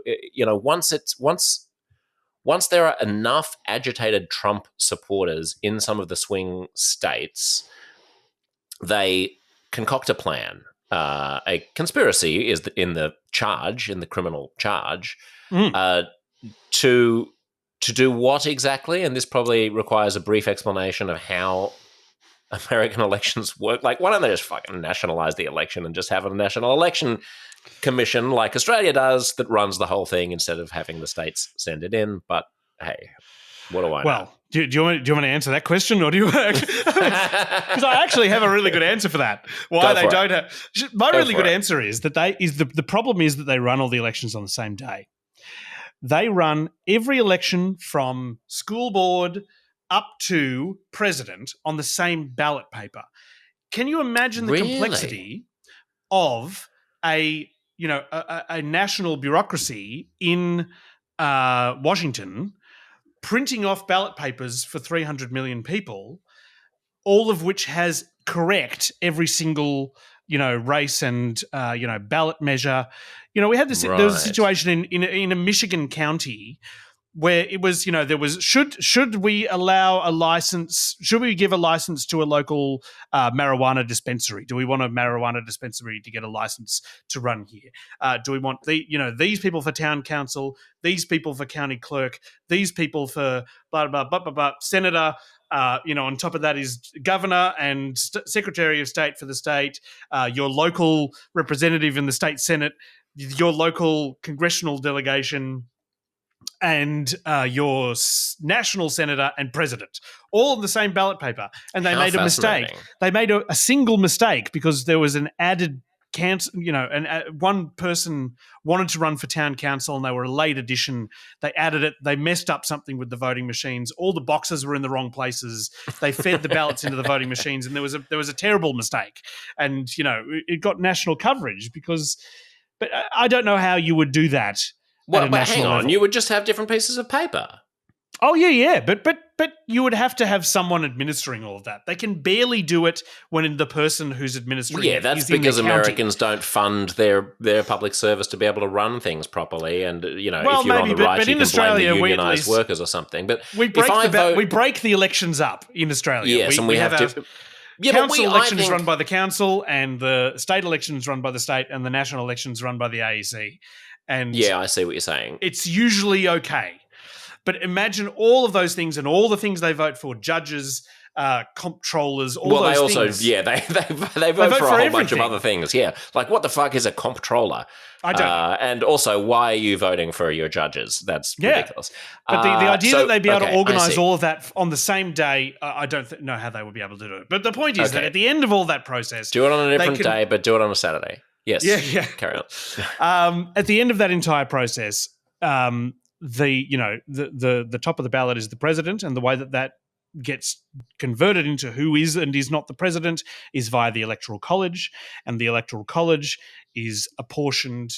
once there are enough agitated Trump supporters in some of the swing states, they concoct a plan. A conspiracy is in the criminal charge, to do what exactly? And this probably requires a brief explanation of how American elections work. Like, why don't they just fucking nationalize the election and just have a national election commission like Australia does that runs the whole thing instead of having the states send it in? But hey, what do I know? Well, do you want to answer that question, or do you? Because I actually have a really good answer for that. Why they don't have my really good answer is that the problem is that they run all the elections on the same day. They run every election from school board up to president on the same ballot paper. Can you imagine the complexity of a national bureaucracy in Washington printing off ballot papers for 300 million people, all of which has correct every single race and ballot measure? We had this. There was a situation in a Michigan county where it was, there was should we allow a license? Should we give a license to a local marijuana dispensary? Do we want a marijuana dispensary to get a license to run here? Do we want these people for town council, these people for county clerk, these people for blah blah blah blah blah, senator? On top of that is governor and secretary of state for the state, your local representative in the state senate, your local congressional delegation, and your national senator and president, all on the same ballot paper. And they made a mistake. They made a single mistake because there was an added one person wanted to run for town council and they were a late addition. They added it. They messed up something with the voting machines. All the boxes were in the wrong places. They fed the ballots into the voting machines, and there was a terrible mistake. And it got national coverage but I don't know how you would do that. Well, but hang on, you would just have different pieces of paper. Oh yeah, but you would have to have someone administering all of that. They can barely do it when the person who's administering it that's is in because the county. Americans don't fund their public service to be able to run things properly. And if you're on the right, you can blame the unionised workers or something. But we break the elections up in Australia. Yes, and we have to. Council elections run by the council, and the state elections run by the state, and the national elections run by the AEC. And I see what you're saying. It's usually okay. But imagine all of those things and all the things they vote for: judges, comptrollers, all those things. Well, they vote for a whole bunch of other things. Yeah, like what the fuck is a comptroller? I don't know. And also, why are you voting for your judges? That's ridiculous. But the idea that they'd be able to organise all of that on the same day, I don't know how they would be able to do it. But the point is that at the end of all that process, do it on a different day, but do it on a Saturday. Yes. Yeah. Carry on. At the end of that entire process, the top of the ballot is the president, and the way that gets converted into who is and is not the president is via the Electoral College, and the Electoral College is apportioned.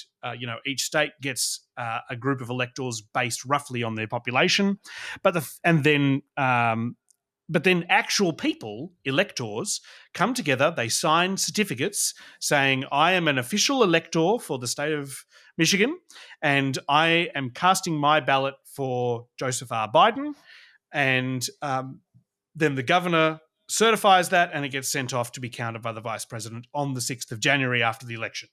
Each state gets a group of electors based roughly on their population, but But then actual people, electors, come together, they sign certificates saying, I am an official elector for the state of Michigan, and I am casting my ballot for Joseph R. Biden. And then the governor certifies that, and it gets sent off to be counted by the vice president on the 6th of January after the election.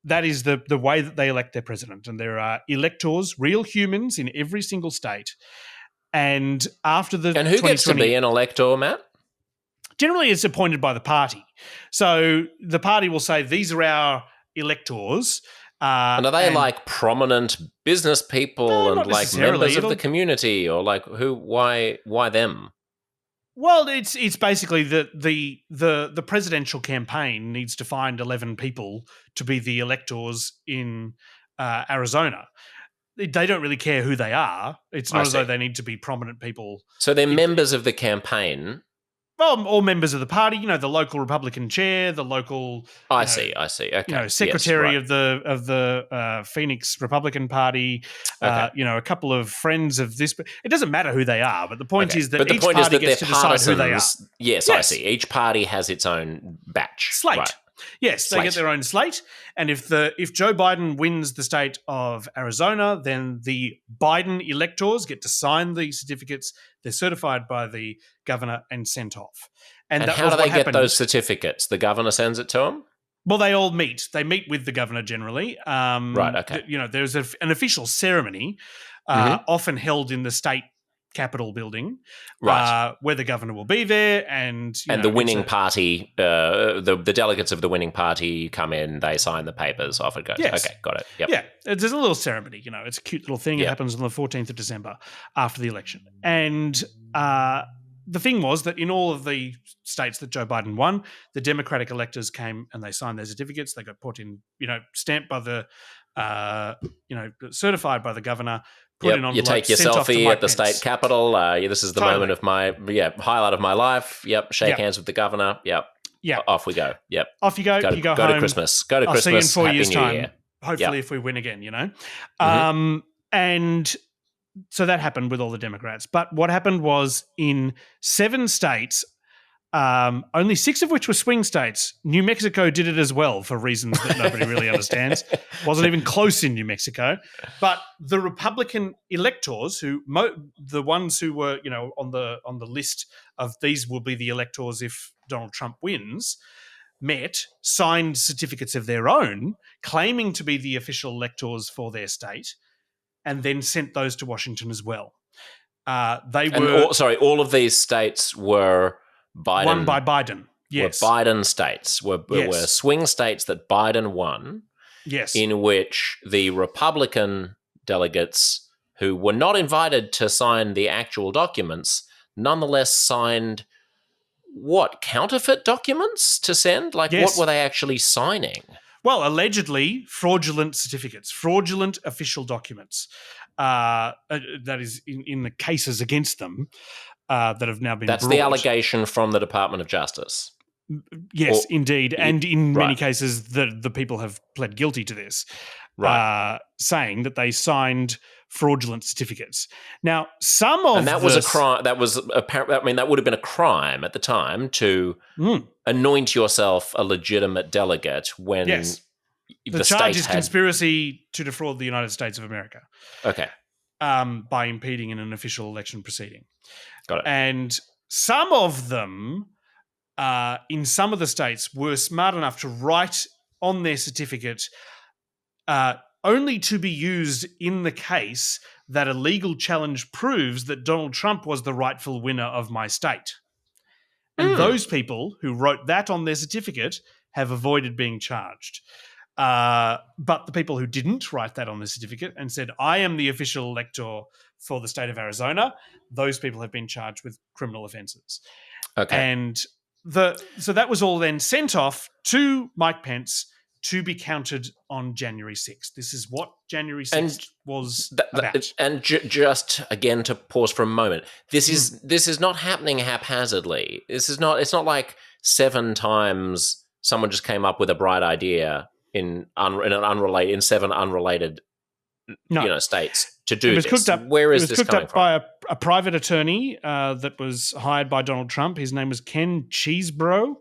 That is the way that they elect their president. And there are electors, real humans in every single state. And after the And who gets to be an elector, Matt? Generally, it's appointed by the party. So the party will say, these are our electors. And are they like prominent business people and like members of the community, or like who? Why them? Well, it's basically the presidential campaign needs to find 11 people to be the electors in Arizona. They don't really care who they are. It's not as though they need to be prominent people. So they're members of the campaign. Well, all members of the party, the local Republican chair, the local. I see. Okay. Secretary of the Phoenix Republican Party. Okay. A couple of friends of this. It doesn't matter who they are, but the point is that each party gets to decide who they are. Yes, I see. Each party has its own batch. Slate. Right. Yes, they get their own slate, and if Joe Biden wins the state of Arizona, then the Biden electors get to sign the certificates. They're certified by the governor and sent off. And how do they get those certificates? The governor sends it to them? Well, they all meet. They meet with the governor generally. Right. Okay. There's an official ceremony, often held in the state Capitol building, right, where the governor will be there, and the winning party, the delegates of the winning party come in, they sign the papers, off it goes. Yes. Okay, got it. Yep. Yeah, there's a little ceremony. It's a cute little thing. It happens on the 14th of December after the election, and the thing was that in all of the states that Joe Biden won, the Democratic electors came and they signed their certificates. They got put in, stamped by the, certified by the governor. Put in you take your selfie at the state capitol. This is the moment of my highlight of my life. Yep, shake hands with the governor. Yep, off we go. Yep, off you go. You go home. To Christmas. Go to I'll Christmas. See you in 4 years' Happy New time. Year. Hopefully, if we win again, and so that happened with all the Democrats. But what happened was in 7 states, only 6 of which were swing states. New Mexico did it as well for reasons that nobody really understands. Wasn't even close in New Mexico. But the Republican electors, the ones who were on the list of these will be the electors if Donald Trump wins, signed certificates of their own, claiming to be the official electors for their state, and then sent those to Washington as well. All of these states were Biden, won by Biden. Yes. Were Biden states, were swing states that Biden won. Yes. In which the Republican delegates who were not invited to sign the actual documents nonetheless signed counterfeit documents to send? What were they actually signing? Well, allegedly fraudulent certificates, fraudulent official documents. That is in the cases against them that have now been That's brought. the allegation from the Department of Justice. Yes, indeed. And in many cases, the people have pled guilty to this, saying that they signed fraudulent certificates. Now, was a crime. That was apparent. That would have been a crime at the time to anoint yourself a legitimate delegate when the charge is conspiracy to defraud the United States of America. Okay. By impeding in an official election proceeding. Got it. And some of them, in some of the states, were smart enough to write on their certificate only to be used in the case that a legal challenge proves that Donald Trump was the rightful winner of my state. And those people who wrote that on their certificate have avoided being charged. But the people who didn't write that on the certificate and said, I am the official elector for the state of Arizona, those people have been charged with criminal offenses. Okay. And so that was all then sent off to Mike Pence to be counted on January 6th. This is what January 6th was about. And just again to pause for a moment, this is not happening haphazardly. It's not like 7 times someone just came up with a bright idea in 7 unrelated states. to do It was this. cooked up. Where is it was this cooked coming up from? by a private attorney that was hired by Donald Trump. His name was Ken Cheesebro.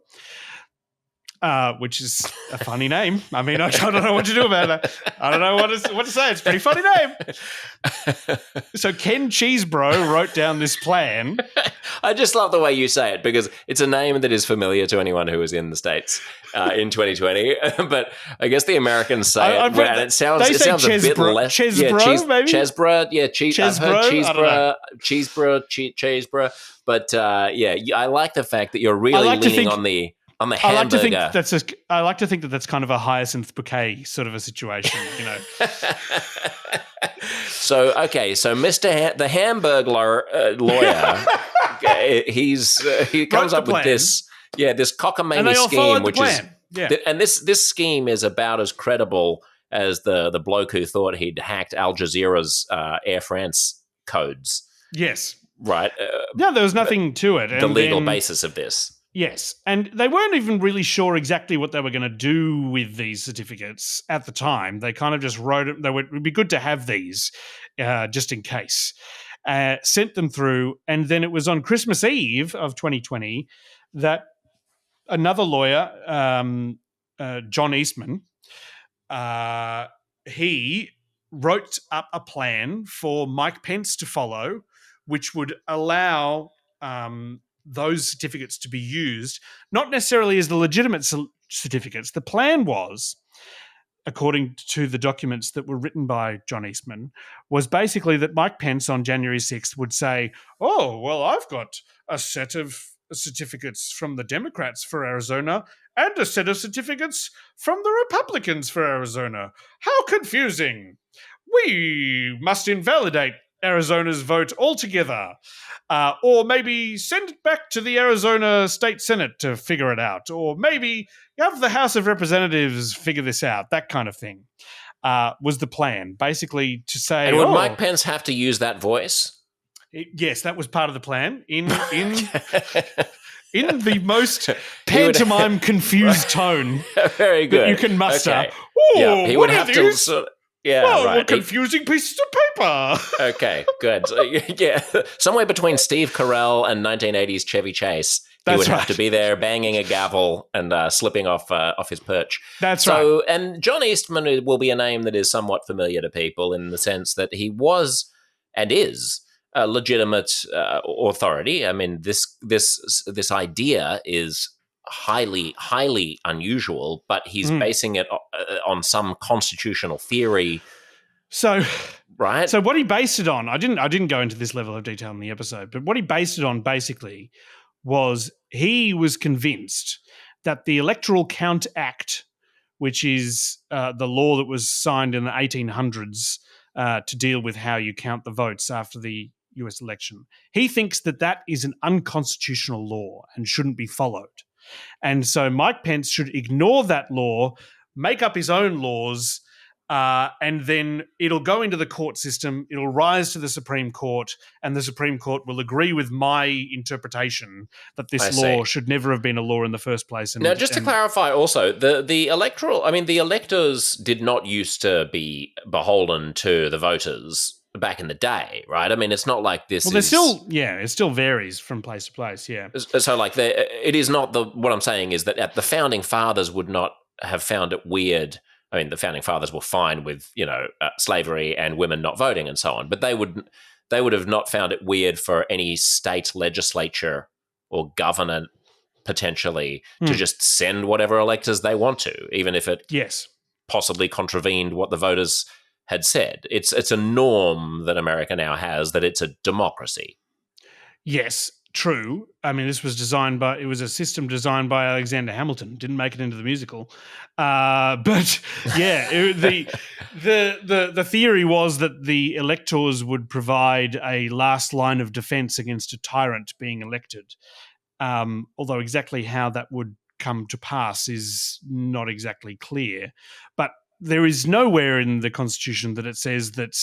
Which is a funny name. I mean, I don't know what to do about that. I don't know what to say. It's a pretty funny name. So Ken Cheesebro wrote down this plan. I just love the way you say it because it's a name that is familiar to anyone who was in the States in 2020. But I guess the Americans say it, and it sounds a bit less. Chesbro, maybe? Chesbro, yeah, Chesbro? I've heard Cheesebro. But I like the fact that you're really leaning on the hamburger. I like to think that that's kind of a hyacinth bouquet sort of a situation, you know. So Mr. The Hamburglar lawyer, he comes up with this cockamamie scheme, which is and this scheme is about as credible as the bloke who thought he'd hacked Al Jazeera's Air France codes. Yes, right. No, there was nothing to it. The legal basis of this. Yes, and they weren't even really sure exactly what they were going to do with these certificates at the time. They kind of just wrote it. It would be good to have these just in case. Sent them through, and then it was on Christmas Eve of 2020 that another lawyer, John Eastman, he wrote up a plan for Mike Pence to follow, which would allow those certificates to be used, not necessarily as the legitimate certificates. The plan was, according to the documents that were written by John Eastman, was basically that Mike Pence on January 6th would say, oh, well, I've got a set of certificates from the Democrats for Arizona and a set of certificates from the Republicans for Arizona. How confusing. We must invalidate Arizona's vote altogether. Or maybe send it back to the Arizona State Senate to figure it out. Or maybe have the House of Representatives figure this out. That kind of thing was the plan. Basically to say... And would Mike Pence have to use that voice? Yes, that was part of the plan. In the most pantomime confused tone very good. that you can muster. Okay. Oh, yeah, he what would are have these? to... right. Confusing pieces of paper. Okay, good. So, somewhere between Steve Carell and 1980s Chevy Chase, he would have to be there banging a gavel and slipping off his perch. That's right. And John Eastman will be a name that is somewhat familiar to people in the sense that he was and is a legitimate authority. I mean, this idea is highly unusual, but he's basing it on some constitutional theory. So, right. So what he based it on, I didn't go into this level of detail in the episode, but what he based it on basically was he was convinced that the Electoral Count Act, which is the law that was signed in the 1800s to deal with how you count the votes after the US election, he thinks that is an unconstitutional law and shouldn't be followed. And so Mike Pence should ignore that law, make up his own laws, and then it'll go into the court system, it'll rise to the Supreme Court, and the Supreme Court will agree with my interpretation that this law should never have been a law in the first place. Now, just to clarify also, the electors did not used to be beholden to the voters back in the day, right? I mean, it's not like this. Well, it still varies from place to place. Yeah. So, it is not what I'm saying is that the founding fathers would not have found it weird. I mean, the founding fathers were fine with slavery and women not voting and so on, but they would have not found it weird for any state legislature or governor potentially to just send whatever electors they want to, even if it possibly contravened what the voters had said. It's a norm that America now has, that it's a democracy. Yes, true. I mean, it was a system designed by Alexander Hamilton. Didn't make it into the musical, but yeah, the theory was that the electors would provide a last line of defense against a tyrant being elected. Although exactly how that would come to pass is not exactly clear, but there is nowhere in the Constitution that it says that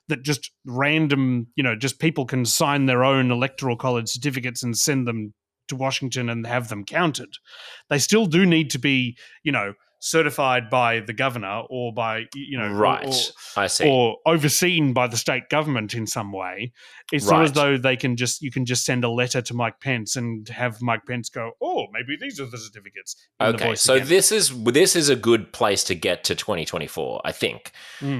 that just random, just people can sign their own electoral college certificates and send them to Washington and have them counted. They still do need to be, certified by the governor or by Right. I see. or overseen by the state government in some way. It's not as Right. though you can just send a letter to Mike Pence and have Mike Pence go, oh, maybe these are the certificates. In the Okay, voice so again. this is a good place to get to 2024, I think,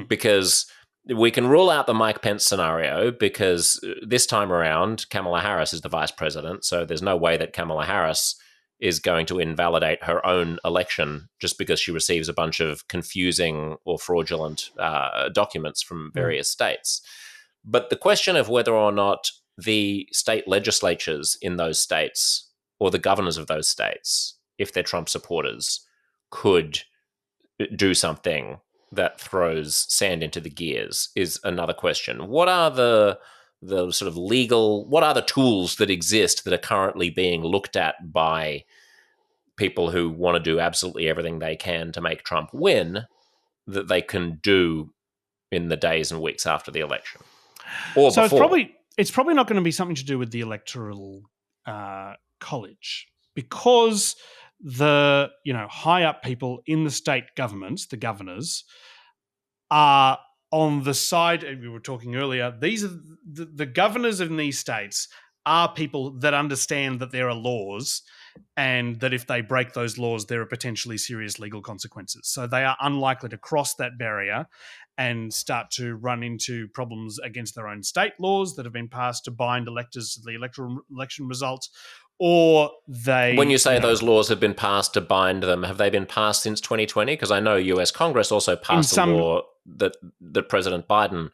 because we can rule out the Mike Pence scenario because this time around, Kamala Harris is the vice president, so there's no way that Kamala Harris is going to invalidate her own election just because she receives a bunch of confusing or fraudulent documents from various states. But the question of whether or not the state legislatures in those states or the governors of those states, if they're Trump supporters, could do something that throws sand into the gears is another question. What are the sort of legal, what are the tools that exist that are currently being looked at by people who want to do absolutely everything they can to make Trump win that they can do in the days and weeks after the election? Or So before? it's probably not going to be something to do with the electoral college, because the high up people in the state governments, the governors, are on the side. We were talking earlier. These are the governors in these states are people that understand that there are laws, and that if they break those laws, there are potentially serious legal consequences. So they are unlikely to cross that barrier and start to run into problems against their own state laws that have been passed to bind electors to the electoral election results, or they. When you say those laws have been passed to bind them, have they been passed since 2020? Because I know US Congress also passed a law that President Biden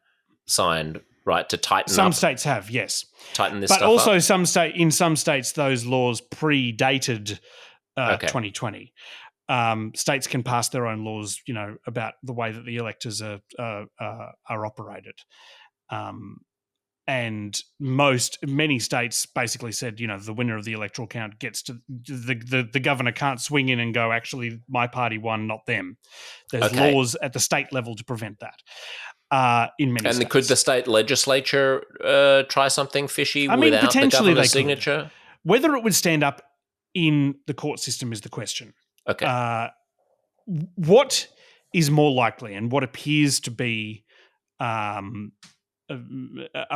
signed, right, to tighten some up. States have, yes. Tighten this but stuff also up? In some states, those laws predated 2020. States can pass their own laws, about the way that the electors are operated. And many states basically said, the winner of the electoral count gets to the governor can't swing in and go, actually, my party won, not them. There's laws at the state level to prevent that. In many states. And could the state legislature try something fishy without the potentially governor's they could. signature? Whether it would stand up in the court system is the question. Okay. What is more likely, and what appears to be a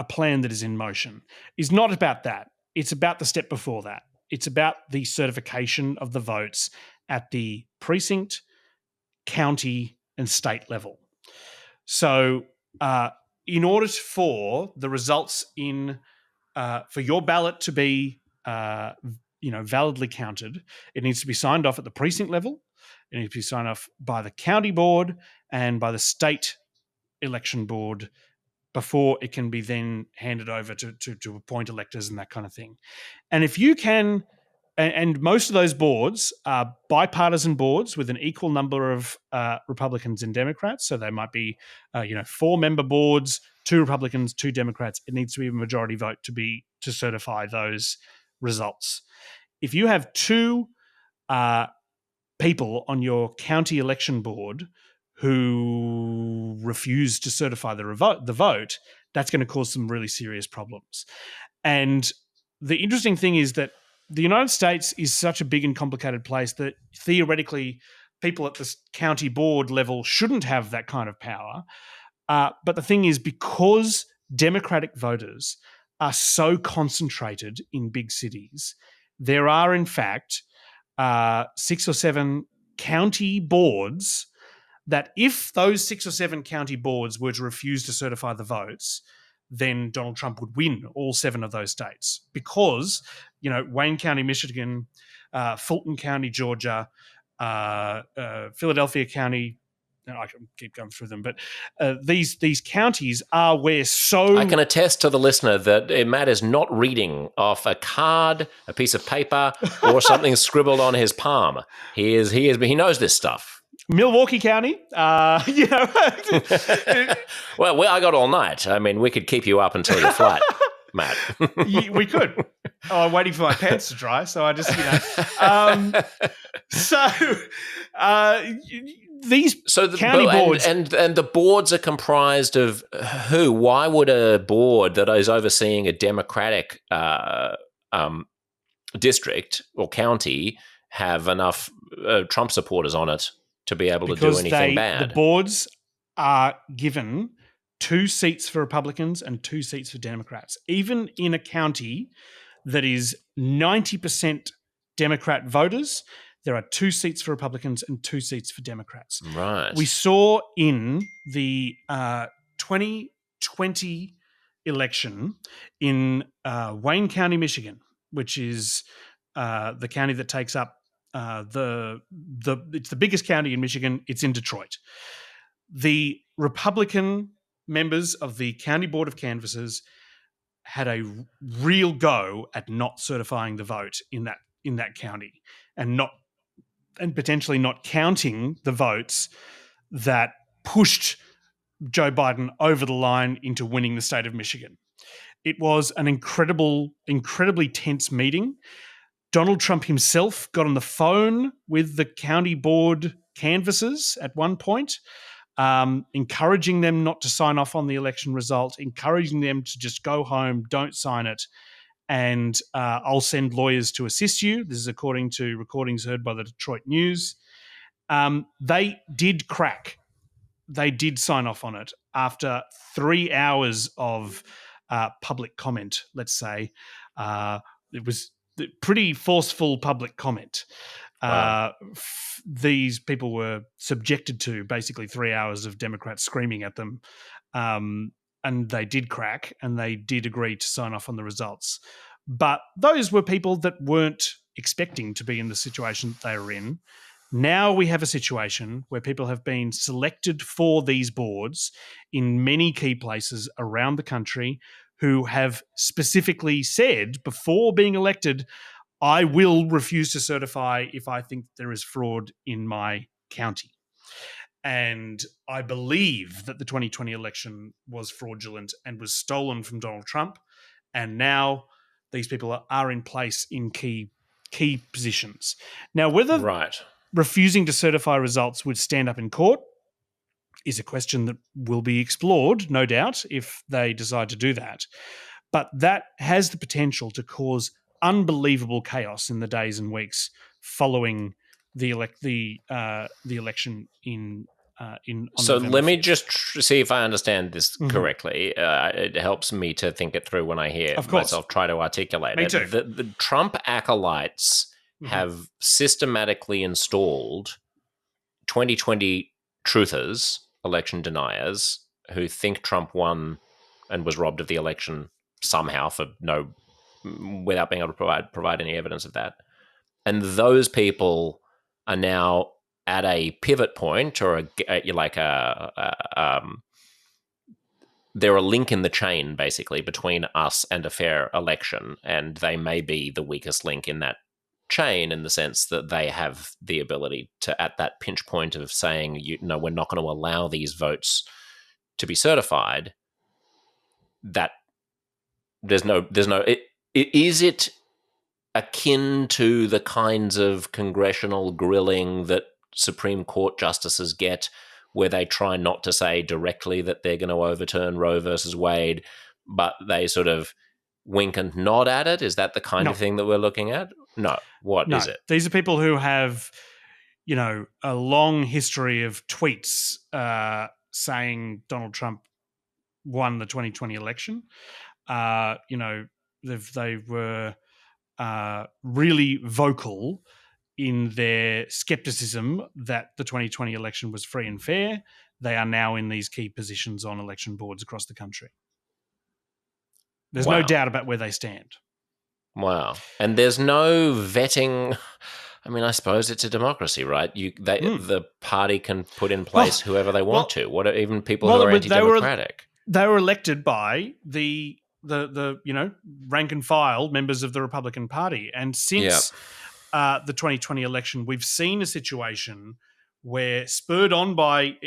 plan that is in motion, is not about that. It's about the step before that. It's about the certification of the votes at the precinct, county, and state level. So, in order for the results for your ballot to be, validly counted, it needs to be signed off at the precinct level. It needs to be signed off by the county board and by the state election board before it can be then handed over to appoint electors and that kind of thing. And if you can, and most of those boards are bipartisan boards with an equal number of Republicans and Democrats. So they might be, 4-member boards, 2 Republicans, 2 Democrats. It needs to be a majority vote to certify those results. If you have 2 people on your county election board who refuse to certify the vote, that's going to cause some really serious problems. And the interesting thing is that the United States is such a big and complicated place that theoretically people at the county board level shouldn't have that kind of power. But the thing is, because Democratic voters are so concentrated in big cities, there are in fact 6 or 7 county boards that if those 6 or 7 county boards were to refuse to certify the votes, then Donald Trump would win all 7 of those states, because, Wayne County, Michigan, Fulton County, Georgia, Philadelphia County, I can keep going through them, but these counties are where I can attest to the listener that Matt is not reading off a card, a piece of paper, or something scribbled on his palm. He knows this stuff. Milwaukee County, Well, I got all night. I mean, we could keep you up until your flight, Matt. We could. I'm waiting for my pants to dry, so I just, these county boards and the boards are comprised of who? Why would a board that is overseeing a Democratic district or county have enough Trump supporters on it to be able to do because anything the bad. boards are given 2 seats for Republicans and 2 seats for Democrats. Even in a county that is 90% Democrat voters, there are 2 seats for Republicans and 2 seats for Democrats. Right. We saw in the 2020 election in Wayne County, Michigan, which is the county that takes up it's the biggest county in Michigan. It's in Detroit. The Republican members of the County Board of Canvassers had a real go at not certifying the vote in that county and potentially not counting the votes that pushed Joe Biden over the line into winning the state of Michigan. It was an incredibly tense meeting. Donald Trump himself got on the phone with the county board canvassers at one point, encouraging them not to sign off on the election result, encouraging them to just go home, don't sign it, and I'll send lawyers to assist you. This is according to recordings heard by the Detroit News. They did crack. They did sign off on it after 3 hours of public comment, let's say. It was pretty forceful public comment. Wow. These people were subjected to basically 3 hours of Democrats screaming at them. And they did crack and they did agree to sign off on the results. But those were people that weren't expecting to be in the situation that they were in. Now we have a situation where people have been selected for these boards in many key places around the country who have specifically said before being elected, I will refuse to certify if I think there is fraud in my county. And I believe that the 2020 election was fraudulent and was stolen from Donald Trump. And now these people are in place in key positions. Now, whether refusing to certify results would stand up in court is a question that will be explored, no doubt, if they decide to do that. But that has the potential to cause unbelievable chaos in the days and weeks following the election on So November let me 5th. just see if I understand this correctly. It helps me to think it through when I hear myself try to articulate it. Too. The Trump acolytes have systematically installed 2020 truthers, election deniers, who think Trump won and was robbed of the election somehow without being able to provide any evidence of that. And those people are now at a pivot point, or they're a link in the chain, basically, between us and a fair election, and they may be the weakest link in that chain in the sense that they have the ability to, at that pinch point of saying, we're not going to allow these votes to be certified, that is it akin to the kinds of congressional grilling that Supreme Court justices get, where they try not to say directly that they're going to overturn Roe versus Wade, but they sort of wink and nod at it? Is that the kind of thing that we're looking at? No. What is it? These are people who have, a long history of tweets saying Donald Trump won the 2020 election. They were really vocal in their skepticism that the 2020 election was free and fair. They are now in these key positions on election boards across the country. There's no doubt about where they stand. Wow. And there's no vetting. I mean, I suppose it's a democracy, right? The party can put in place whoever they want to. What even people who are anti-democratic? They were elected by the rank and file members of the Republican Party. And since the 2020 election, we've seen a situation where,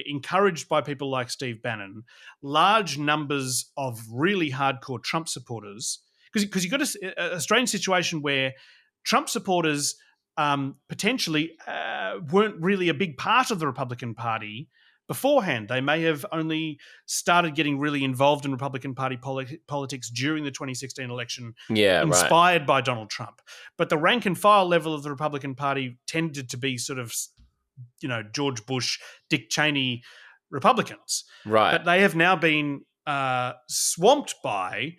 encouraged by people like Steve Bannon, large numbers of really hardcore Trump supporters, because you've got a strange situation where Trump supporters potentially weren't really a big part of the Republican Party beforehand. They may have only started getting really involved in Republican Party politics during the 2016 election, inspired by Donald Trump. But the rank and file level of the Republican Party tended to be sort of George Bush, Dick Cheney Republicans. Right. But they have now been swamped by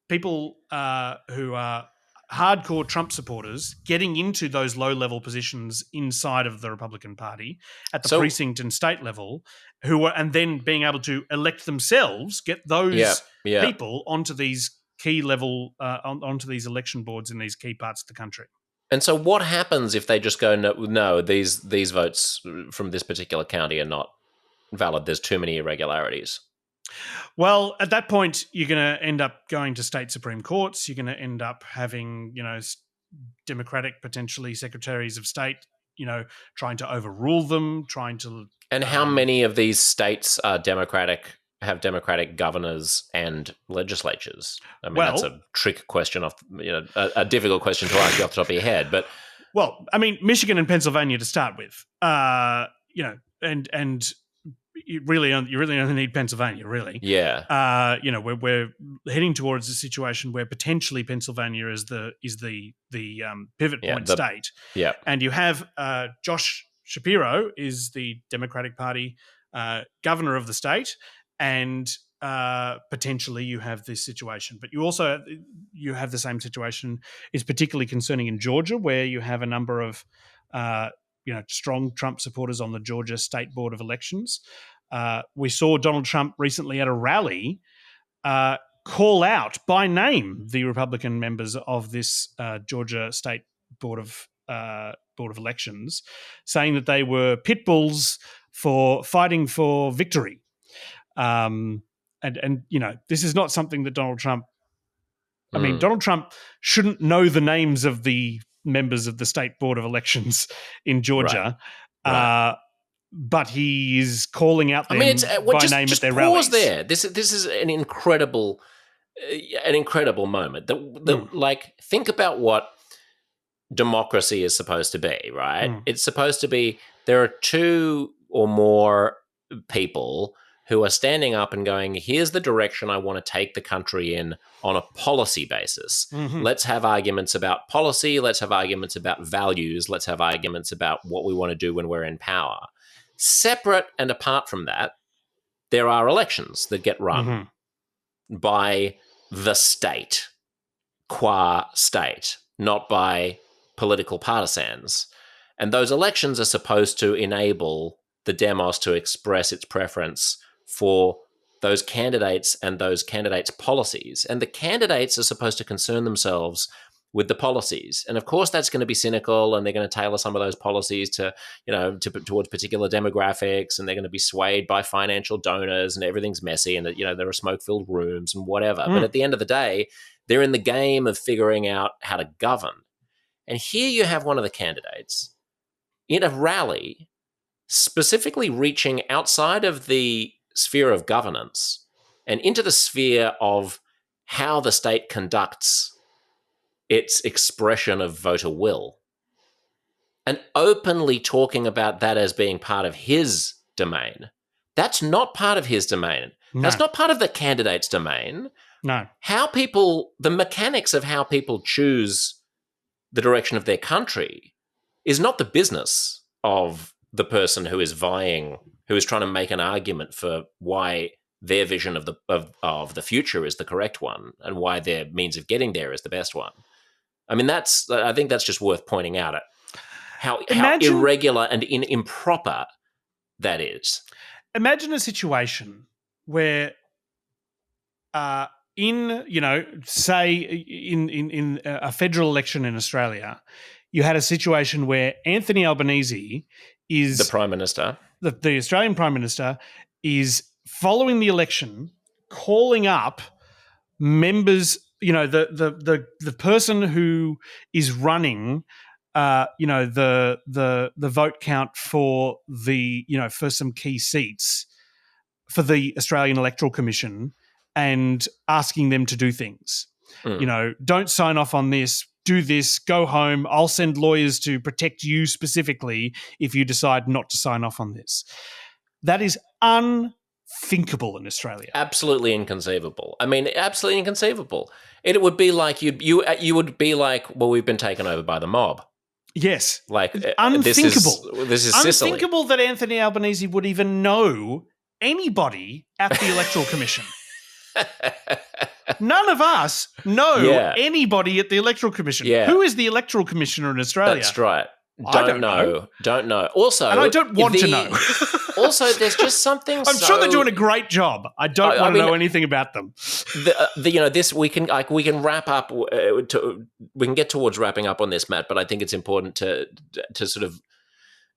people who are hardcore Trump supporters getting into those low-level positions inside of the Republican Party at the precinct and state level, and then being able to elect themselves, get those people onto these key level, onto these election boards in these key parts of the country. And so what happens if they just go, no, these votes from this particular county are not valid, there's too many irregularities? Well, at that point, you're going to end up going to state Supreme Courts. You're going to end up having, Democratic, potentially secretaries of state, trying to overrule them, trying to... And how many of these states are Democratic, have Democratic governors and legislatures? I mean, that's a trick question, a difficult question to ask you off the top of your head. But well, I mean, Michigan and Pennsylvania to start with, and you really only need Pennsylvania, really. Yeah. We're heading towards a situation where potentially Pennsylvania is the pivot point state. Yeah. And you have Josh Shapiro is the Democratic Party governor of the state, and potentially you have this situation. But you have the same situation. It's particularly concerning in Georgia, where you have a number of strong Trump supporters on the Georgia State Board of Elections. We saw Donald Trump recently at a rally call out by name the Republican members of this Georgia State Board of Elections, saying that they were pit bulls for fighting for victory. And this is not something that Donald Trump... I mean, Donald Trump shouldn't know the names of the members of the State Board of Elections in Georgia. Right. But he is calling out them by name at their rallies. Pause there. This is an incredible moment. Like, think about what democracy is supposed to be, right? It's supposed to be there are two or more people who are standing up and going, here's the direction I want to take the country in on a policy basis. Mm-hmm. Let's have arguments about policy. Let's have arguments about values. Let's have arguments about what we want to do when we're in power. Separate and apart from that, there are elections that get run by the state, qua state, not by political partisans. And those elections are supposed to enable the demos to express its preference for those candidates and those candidates' policies. And the candidates are supposed to concern themselves with the policies. And of course, that's going to be cynical, and they're going to tailor some of those policies towards particular demographics, and they're going to be swayed by financial donors, and everything's messy, and there are smoke-filled rooms and whatever. But at the end of the day, they're in the game of figuring out how to govern. And here you have one of the candidates in a rally specifically reaching outside of the sphere of governance and into the sphere of how the state conducts its expression of voter will, and openly talking about that as being part of his domain. That's not part of his domain. No. That's not part of the candidate's domain. No. The mechanics of how people choose the direction of their country is not the business of the person who is vying, who is trying to make an argument for why their vision of the future is the correct one and why their means of getting there is the best one. I mean, I think that's just worth pointing out how irregular and improper that is. Imagine a situation where, in a federal election in Australia, you had a situation where Anthony Albanese is the Prime Minister. The Australian Prime Minister is following the election, calling up members. The person who is running, the vote count for for some key seats for the Australian Electoral Commission, and asking them to do things. Don't sign off on this. Do this, go home. I'll send lawyers to protect you specifically if you decide not to sign off on this. That is unthinkable in Australia. Absolutely inconceivable. I mean, absolutely inconceivable. It would be like you would be like, well, we've been taken over by the mob. Yes. Like Unthinkable. this is Sicily. Unthinkable that Anthony Albanese would even know anybody at the Electoral Commission. None of us know anybody at the Electoral Commission. Yeah. Who is the Electoral Commissioner in Australia? That's right. I don't know. Don't know. Also, and I don't want to know. Also, there's just something. I'm sure they're doing a great job. I don't want to know anything about them. This we can wrap up. We can get towards wrapping up on this, Matt. But I think it's important to sort of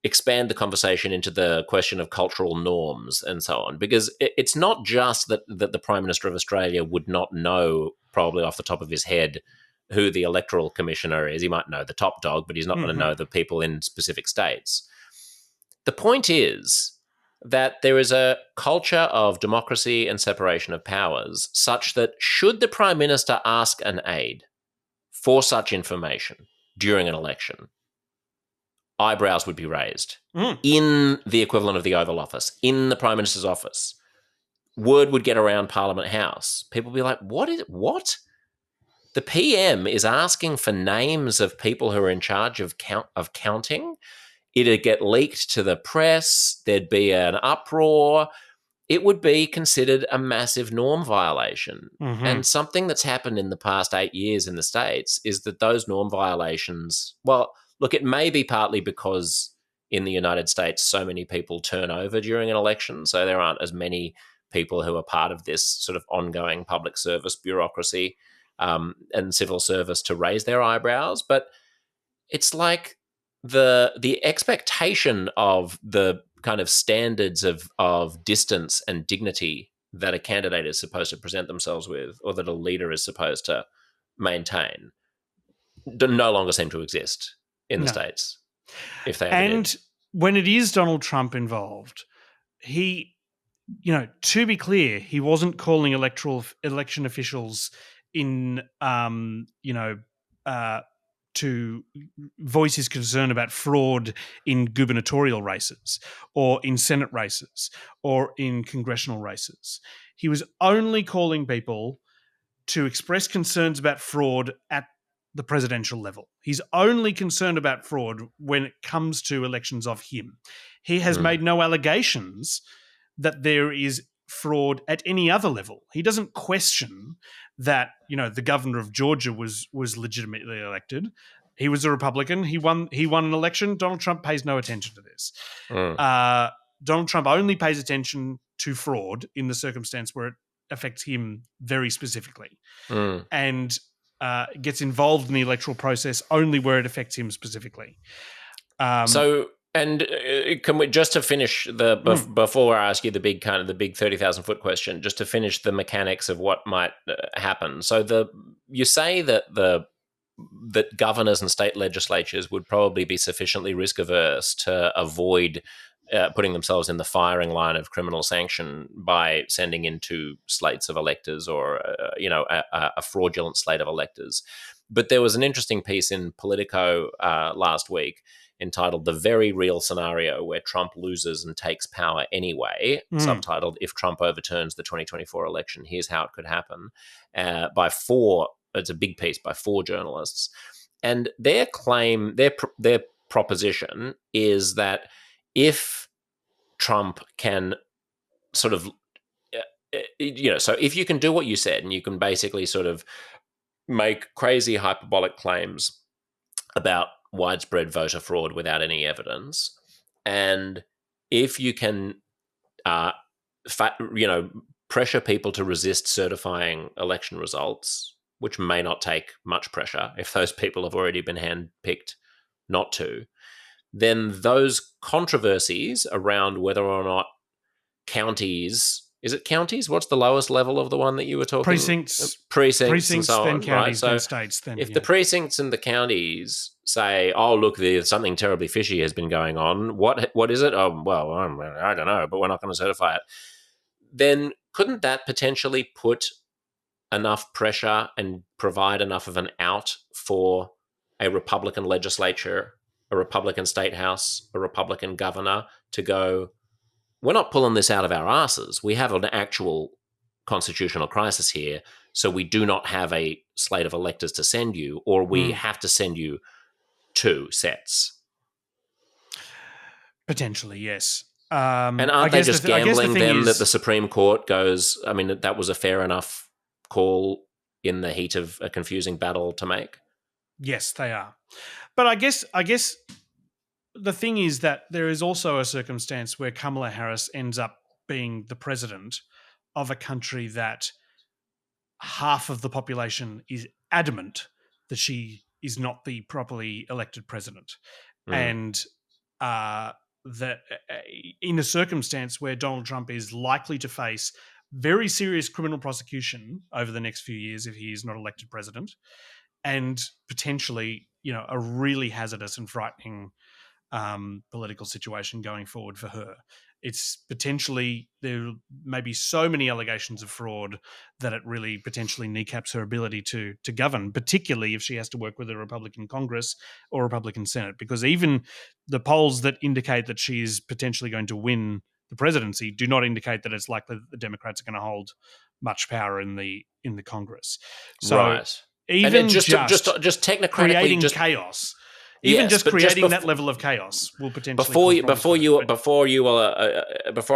expand the conversation into the question of cultural norms and so on, because it's not just that the Prime Minister of Australia would not know, probably off the top of his head, who the Electoral Commissioner is. He might know the top dog, but he's not going to know the people in specific states. The point is that there is a culture of democracy and separation of powers such that should the Prime Minister ask an aide for such information during an election, eyebrows would be raised in the equivalent of the Oval Office, in the Prime Minister's office. Word would get around Parliament House. People would be like, what? The PM is asking for names of people who are in charge of counting. It'd get leaked to the press. There'd be an uproar. It would be considered a massive norm violation. And something that's happened in the past 8 years in the States is that those norm violations, well, look, it may be partly because in the United States so many people turn over during an election, so there aren't as many people who are part of this sort of ongoing public service bureaucracy and civil service to raise their eyebrows. But it's like the expectation of the kind of standards of distance and dignity that a candidate is supposed to present themselves with, or that a leader is supposed to maintain, no longer seem to exist in the States. If they ever did. When it is Donald Trump involved, he, to be clear, he wasn't calling election officials in, to voice his concern about fraud in gubernatorial races or in Senate races or in congressional races. He was only calling people to express concerns about fraud at the presidential level. He's only concerned about fraud when it comes to elections of him. He has made no allegations that there is fraud at any other level. He doesn't question that, the governor of Georgia was legitimately elected. He was a Republican. He won an election. Donald Trump pays no attention to this. Donald Trump only pays attention to fraud in the circumstance where it affects him very specifically, and gets involved in the electoral process only where it affects him specifically. Can we, just to finish before I ask you the big 30,000-foot question, just to finish the mechanics of what might happen. So you say that governors and state legislatures would probably be sufficiently risk averse to avoid putting themselves in the firing line of criminal sanction by sending in two slates of electors or a fraudulent slate of electors. But there was an interesting piece in Politico last week entitled "The Very Real Scenario Where Trump Loses and Takes Power Anyway," subtitled "If Trump Overturns the 2024 Election, Here's How It Could Happen," by four. It's a big piece by four journalists, and their claim, their proposition is that if Trump can sort of, so if you can do what you said and you can basically sort of make crazy hyperbolic claims about widespread voter fraud without any evidence, and if you can, pressure people to resist certifying election results, which may not take much pressure if those people have already been handpicked not to, then those controversies around whether or not counties, is it counties? What's the lowest level of the one that you were talking? Precincts and so then on, counties, right? then states. Then if the precincts and the counties say, "Oh, look, there's something terribly fishy has been going on. What is it? Oh, well, I don't know, but we're not going to certify it." Then couldn't that potentially put enough pressure and provide enough of an out for a Republican legislature, a Republican state house, a Republican governor to go, "We're not pulling this out of our asses. We have an actual constitutional crisis here, so we do not have a slate of electors to send you, or we have to send you two sets. Potentially, yes. And aren't they just gambling then that the Supreme Court goes, I mean, that was a fair enough call in the heat of a confusing battle to make? Yes, they are. But I guess the thing is that there is also a circumstance where Kamala Harris ends up being the president of a country that half of the population is adamant that she is not the properly elected president. And that in a circumstance where Donald Trump is likely to face very serious criminal prosecution over the next few years if he is not elected president, and potentially, a really hazardous and frightening political situation going forward for her. It's potentially, there may be so many allegations of fraud that it really potentially kneecaps her ability to govern, particularly if she has to work with a Republican Congress or Republican Senate, because even the polls that indicate that she is potentially going to win the presidency do not indicate that it's likely that the Democrats are going to hold much power in the Congress. So right. Even and just technocratically creating chaos. Even just creating that level of chaos will potentially before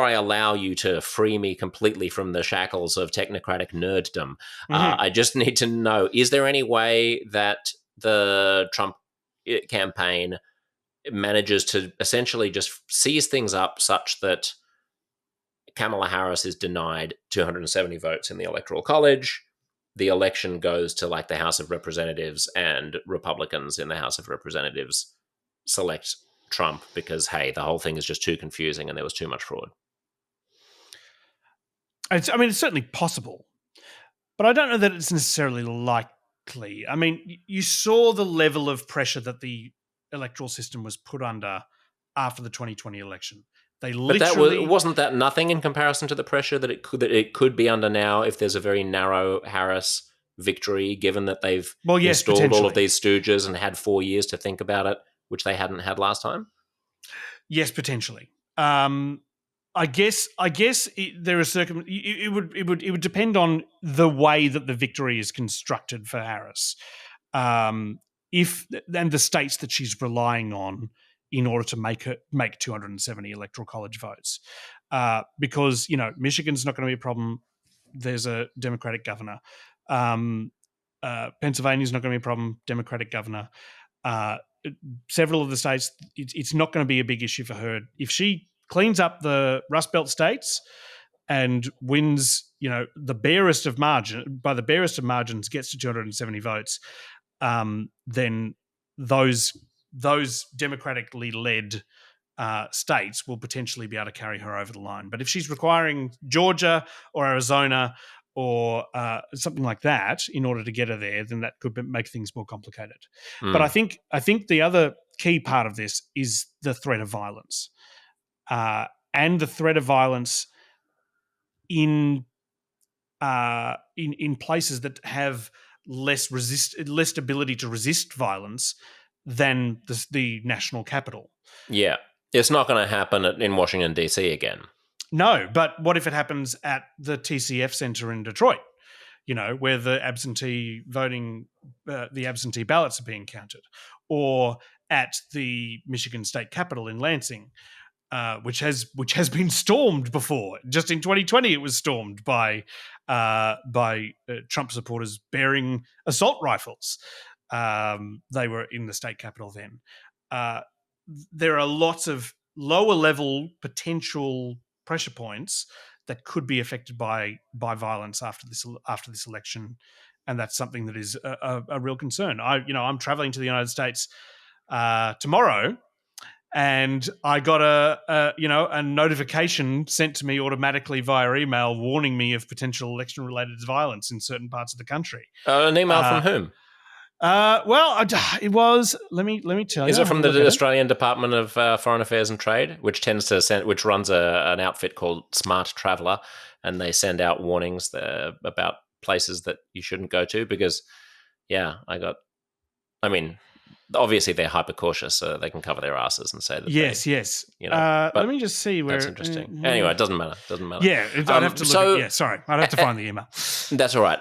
I allow you to free me completely from the shackles of technocratic nerddom, I just need to know: is there any way that the Trump campaign manages to essentially just seize things up such that Kamala Harris is denied 270 votes in the Electoral College? The election goes to like the House of Representatives, and Republicans in the House of Representatives select Trump because, hey, the whole thing is just too confusing and there was too much fraud. It's certainly possible, but I don't know that it's necessarily likely. I mean, you saw the level of pressure that the electoral system was put under after the 2020 election. Wasn't that nothing in comparison to the pressure that it could be under now if there's a very narrow Harris victory, given that they've installed all of these stooges and had 4 years to think about it, which they hadn't had last time? Yes, potentially. I guess there are it would depend on the way that the victory is constructed for Harris, and the states that she's relying on in order to make 270 electoral college votes, because Michigan's not going to be a problem. There's a Democratic governor. Pennsylvania's not going to be a problem. Democratic governor. Several of the states, it's not going to be a big issue for her if she cleans up the Rust Belt states and wins. The barest of margins, gets to 270 votes. Then those democratically led states will potentially be able to carry her over the line. But if she's requiring Georgia or Arizona or something like that in order to get her there, then that could make things more complicated. But I think the other key part of this is the threat of violence, and the threat of violence in places that have less ability to resist violence than the national capital. Yeah. It's not going to happen in Washington, D.C. again. No, but what if it happens at the TCF Center in Detroit, where the absentee ballots are being counted, or at the Michigan State Capitol in Lansing, which has been stormed before. Just in 2020, it was stormed by Trump supporters bearing assault rifles. They were in the state capitol then. There are lots of lower level potential pressure points that could be affected by violence after this election, and that's something that is a real concern. I'm traveling to the United States tomorrow, and I got a notification sent to me automatically via email warning me of potential election related violence in certain parts of the country. An email from whom? It was. Let me tell you. Is it from the Australian Department of Foreign Affairs and Trade, which runs an outfit called Smart Traveller, and they send out warnings about places that you shouldn't go to? Because, obviously they're hyper cautious, so they can cover their asses and say that. Yes. Let me just see where. That's interesting. Anyway, it doesn't matter. Yeah, I'd have to look. Sorry, I'd have to find the email. That's all right.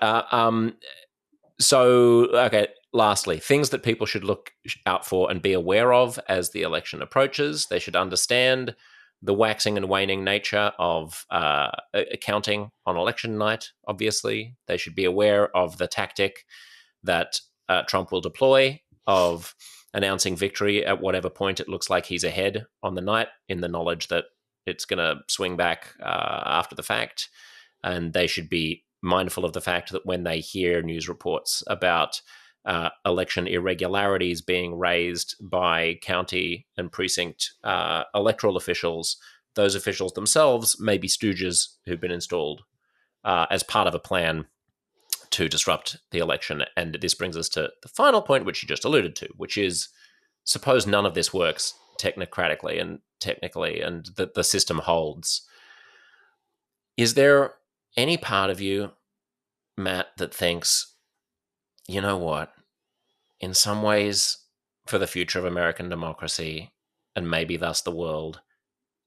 So, okay, lastly, things that people should look out for and be aware of as the election approaches. They should understand the waxing and waning nature of counting on election night, obviously. They should be aware of the tactic that Trump will deploy of announcing victory at whatever point it looks like he's ahead on the night, in the knowledge that it's going to swing back after the fact. And they should be mindful of the fact that when they hear news reports about election irregularities being raised by county and precinct electoral officials, those officials themselves may be stooges who've been installed as part of a plan to disrupt the election. And this brings us to the final point, which you just alluded to, which is, suppose none of this works technocratically and technically, and that the system holds. Is there any part of you, Matt, that thinks, you know what, in some ways, for the future of American democracy, and maybe thus the world,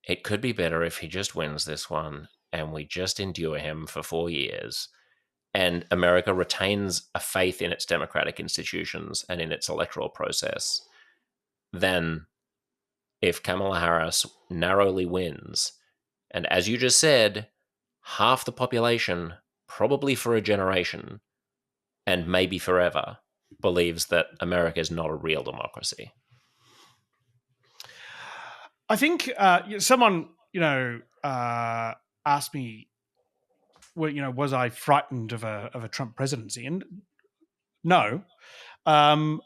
it could be better if he just wins this one and we just endure him for 4 years, and America retains a faith in its democratic institutions and in its electoral process, than if Kamala Harris narrowly wins, and as you just said, half the population, probably for a generation, and maybe forever, believes that America is not a real democracy? I think someone, asked me, well, was I frightened of a Trump presidency? And no. And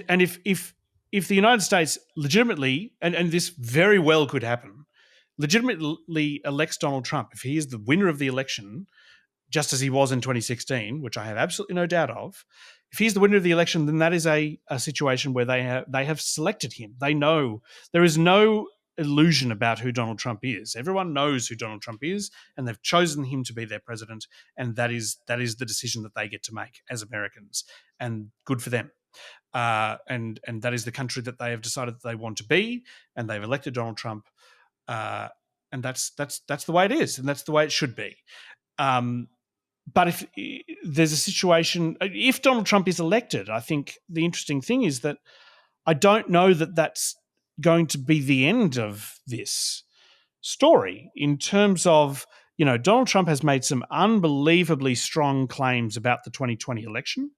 if the United States legitimately, and this very well could happen, legitimately elects Donald Trump, if he is the winner of the election, just as he was in 2016, which I have absolutely no doubt of, if he's the winner of the election, then that is a situation where they have selected him. They know there is no illusion about who Donald Trump is. Everyone knows who Donald Trump is, and they've chosen him to be their president, and that is the decision that they get to make as Americans, and good for them. And that is the country that they have decided that they want to be, and they've elected Donald Trump, and that's the way it is, and that's the way it should be. But if there's a situation, if Donald Trump is elected, I think the interesting thing is that I don't know that that's going to be the end of this story, in terms of, Donald Trump has made some unbelievably strong claims about the 2020 election,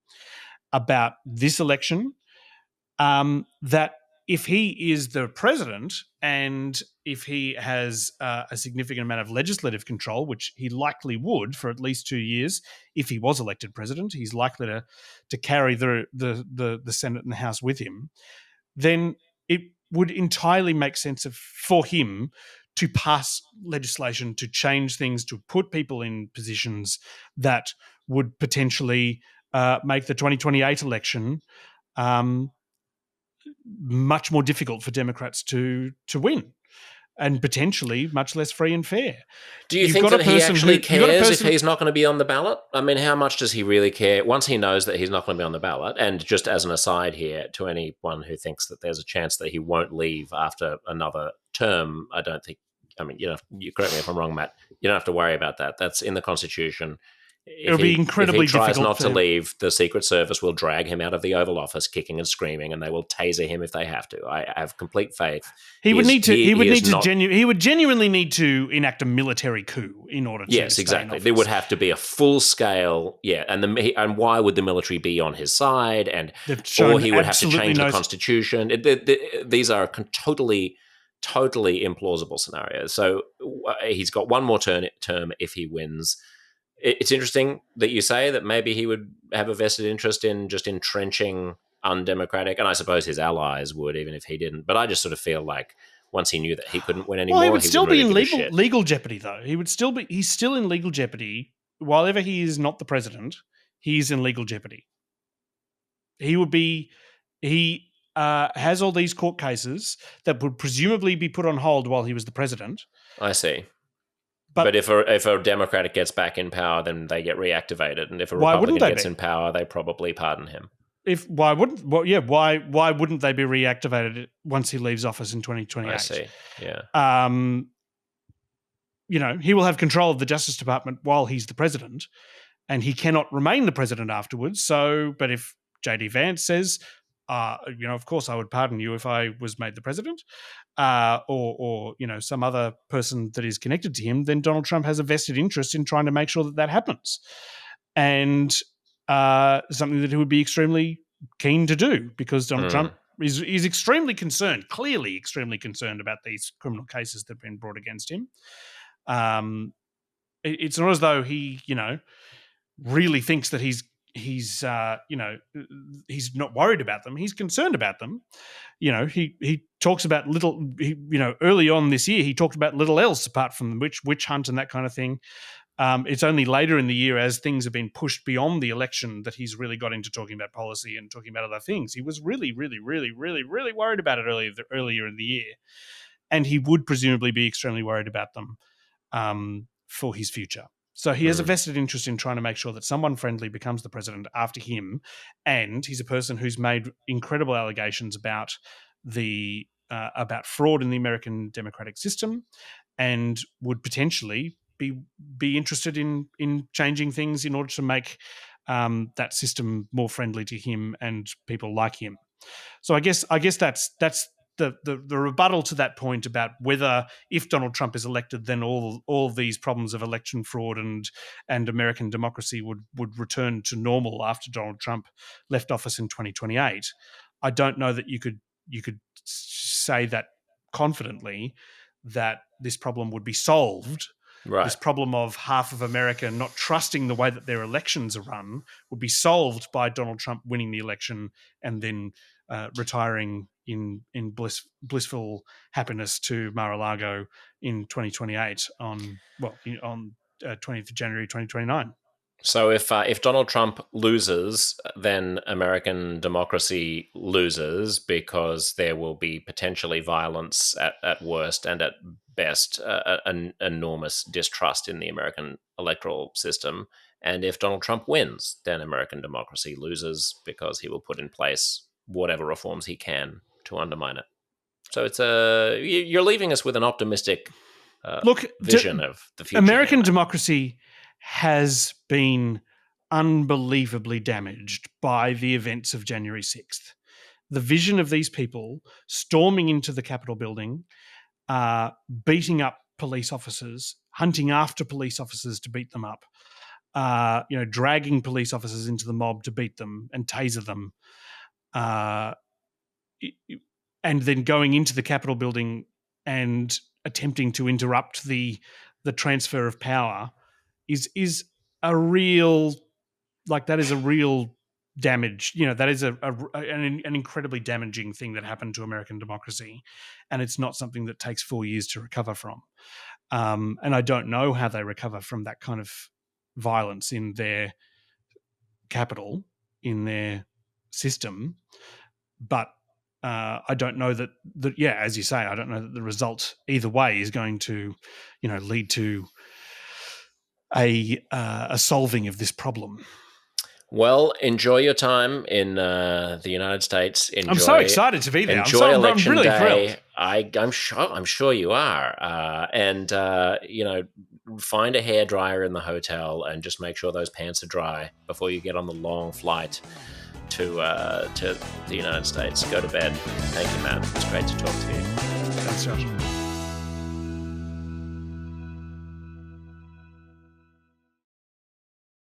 about this election, that if he is the president and if he has a significant amount of legislative control, which he likely would for at least 2 years if he was elected president, he's likely to carry the Senate and the House with him, then it would entirely make sense for him to pass legislation, to change things, to put people in positions that would potentially make the 2028 election much more difficult for Democrats to win, and potentially much less free and fair. Do you think that he actually cares if he's not going to be on the ballot? I mean, how much does he really care once he knows that he's not going to be on the ballot? And just as an aside here, to anyone who thinks that there's a chance that he won't leave after another term, I don't think, you correct me if I'm wrong, Matt, you don't have to worry about that. That's in the Constitution. It'll be incredibly difficult. If he tries not to leave, the Secret Service will drag him out of the Oval Office kicking and screaming, and they will taser him if they have to. I have complete faith. He would genuinely need to enact a military coup in order to. Yes, exactly. There would have to be a full scale. Yeah, and why would the military be on his side? Or he would have to change the Constitution. These are totally implausible scenarios. So he's got one more term if he wins. It's interesting that you say that maybe he would have a vested interest in just entrenching undemocratic, and I suppose his allies would, even if he didn't. But I just sort of feel like once he knew that he couldn't win anymore, he would still be in legal jeopardy, though. He's still in legal jeopardy. While ever he is not the president, he's in legal jeopardy. He has all these court cases that would presumably be put on hold while he was the president. I see. But if a Democratic gets back in power, then they get reactivated, and if a Republican gets in power, they probably pardon him. Why wouldn't they be reactivated once he leaves office in 2028? I see. Yeah. He will have control of the Justice Department while he's the president, and he cannot remain the president afterwards. So, but if J.D. Vance says, of course I would pardon you if I was made the president, or some other person that is connected to him, then Donald Trump has a vested interest in trying to make sure that happens, and something that he would be extremely keen to do, because Donald Trump is extremely concerned, clearly extremely concerned about these criminal cases that have been brought against him. It's not as though he, really thinks that he's not worried about them. He's concerned about them. He talks about early on this year, he talked about little else apart from the witch hunt and that kind of thing. It's only later in the year, as things have been pushed beyond the election, that he's really got into talking about policy and talking about other things. He was really, really, really, really, really worried about it earlier in the year, and he would presumably be extremely worried about them for his future. So he has a vested interest in trying to make sure that someone friendly becomes the president after him, and he's a person who's made incredible allegations about about fraud in the American democratic system, and would potentially be interested in changing things in order to make that system more friendly to him and people like him. So I guess that's the rebuttal to that point about whether, if Donald Trump is elected, then all of these problems of election fraud and American democracy would return to normal after Donald Trump left office in 2028. I don't know that you could say that confidently, that this problem would be solved. Right. This problem of half of America not trusting the way that their elections are run would be solved by Donald Trump winning the election and then retiring in blissful happiness to Mar-a-Lago in 2028 on 20th of January 2029. So if Donald Trump loses, then American democracy loses, because there will be potentially violence at worst, and at best an enormous distrust in the American electoral system. And if Donald Trump wins, then American democracy loses, because he will put in place whatever reforms he can to undermine it. So you're leaving us with an optimistic vision of the future. American democracy has been unbelievably damaged by the events of January 6th. The vision of these people storming into the Capitol building, beating up police officers, hunting after police officers to beat them up, dragging police officers into the mob to beat them and taser them, and then going into the Capitol building and attempting to interrupt the transfer of power is a real, that is a real damage. That is an incredibly damaging thing that happened to American democracy, and it's not something that takes 4 years to recover from. And I don't know how they recover from that kind of violence in their capital, in their system. But I don't know that, as you say, I don't know that the result either way is going to, lead to a solving of this problem. Well, enjoy your time in the United States. I'm so excited to be there. Election I'm really day. thrilled. I'm sure you are. And find a hairdryer in the hotel and just make sure those pants are dry before you get on the long flight to the United States. Go to bed. Thank you, Matt. It's great to talk to you. Thanks, Josh.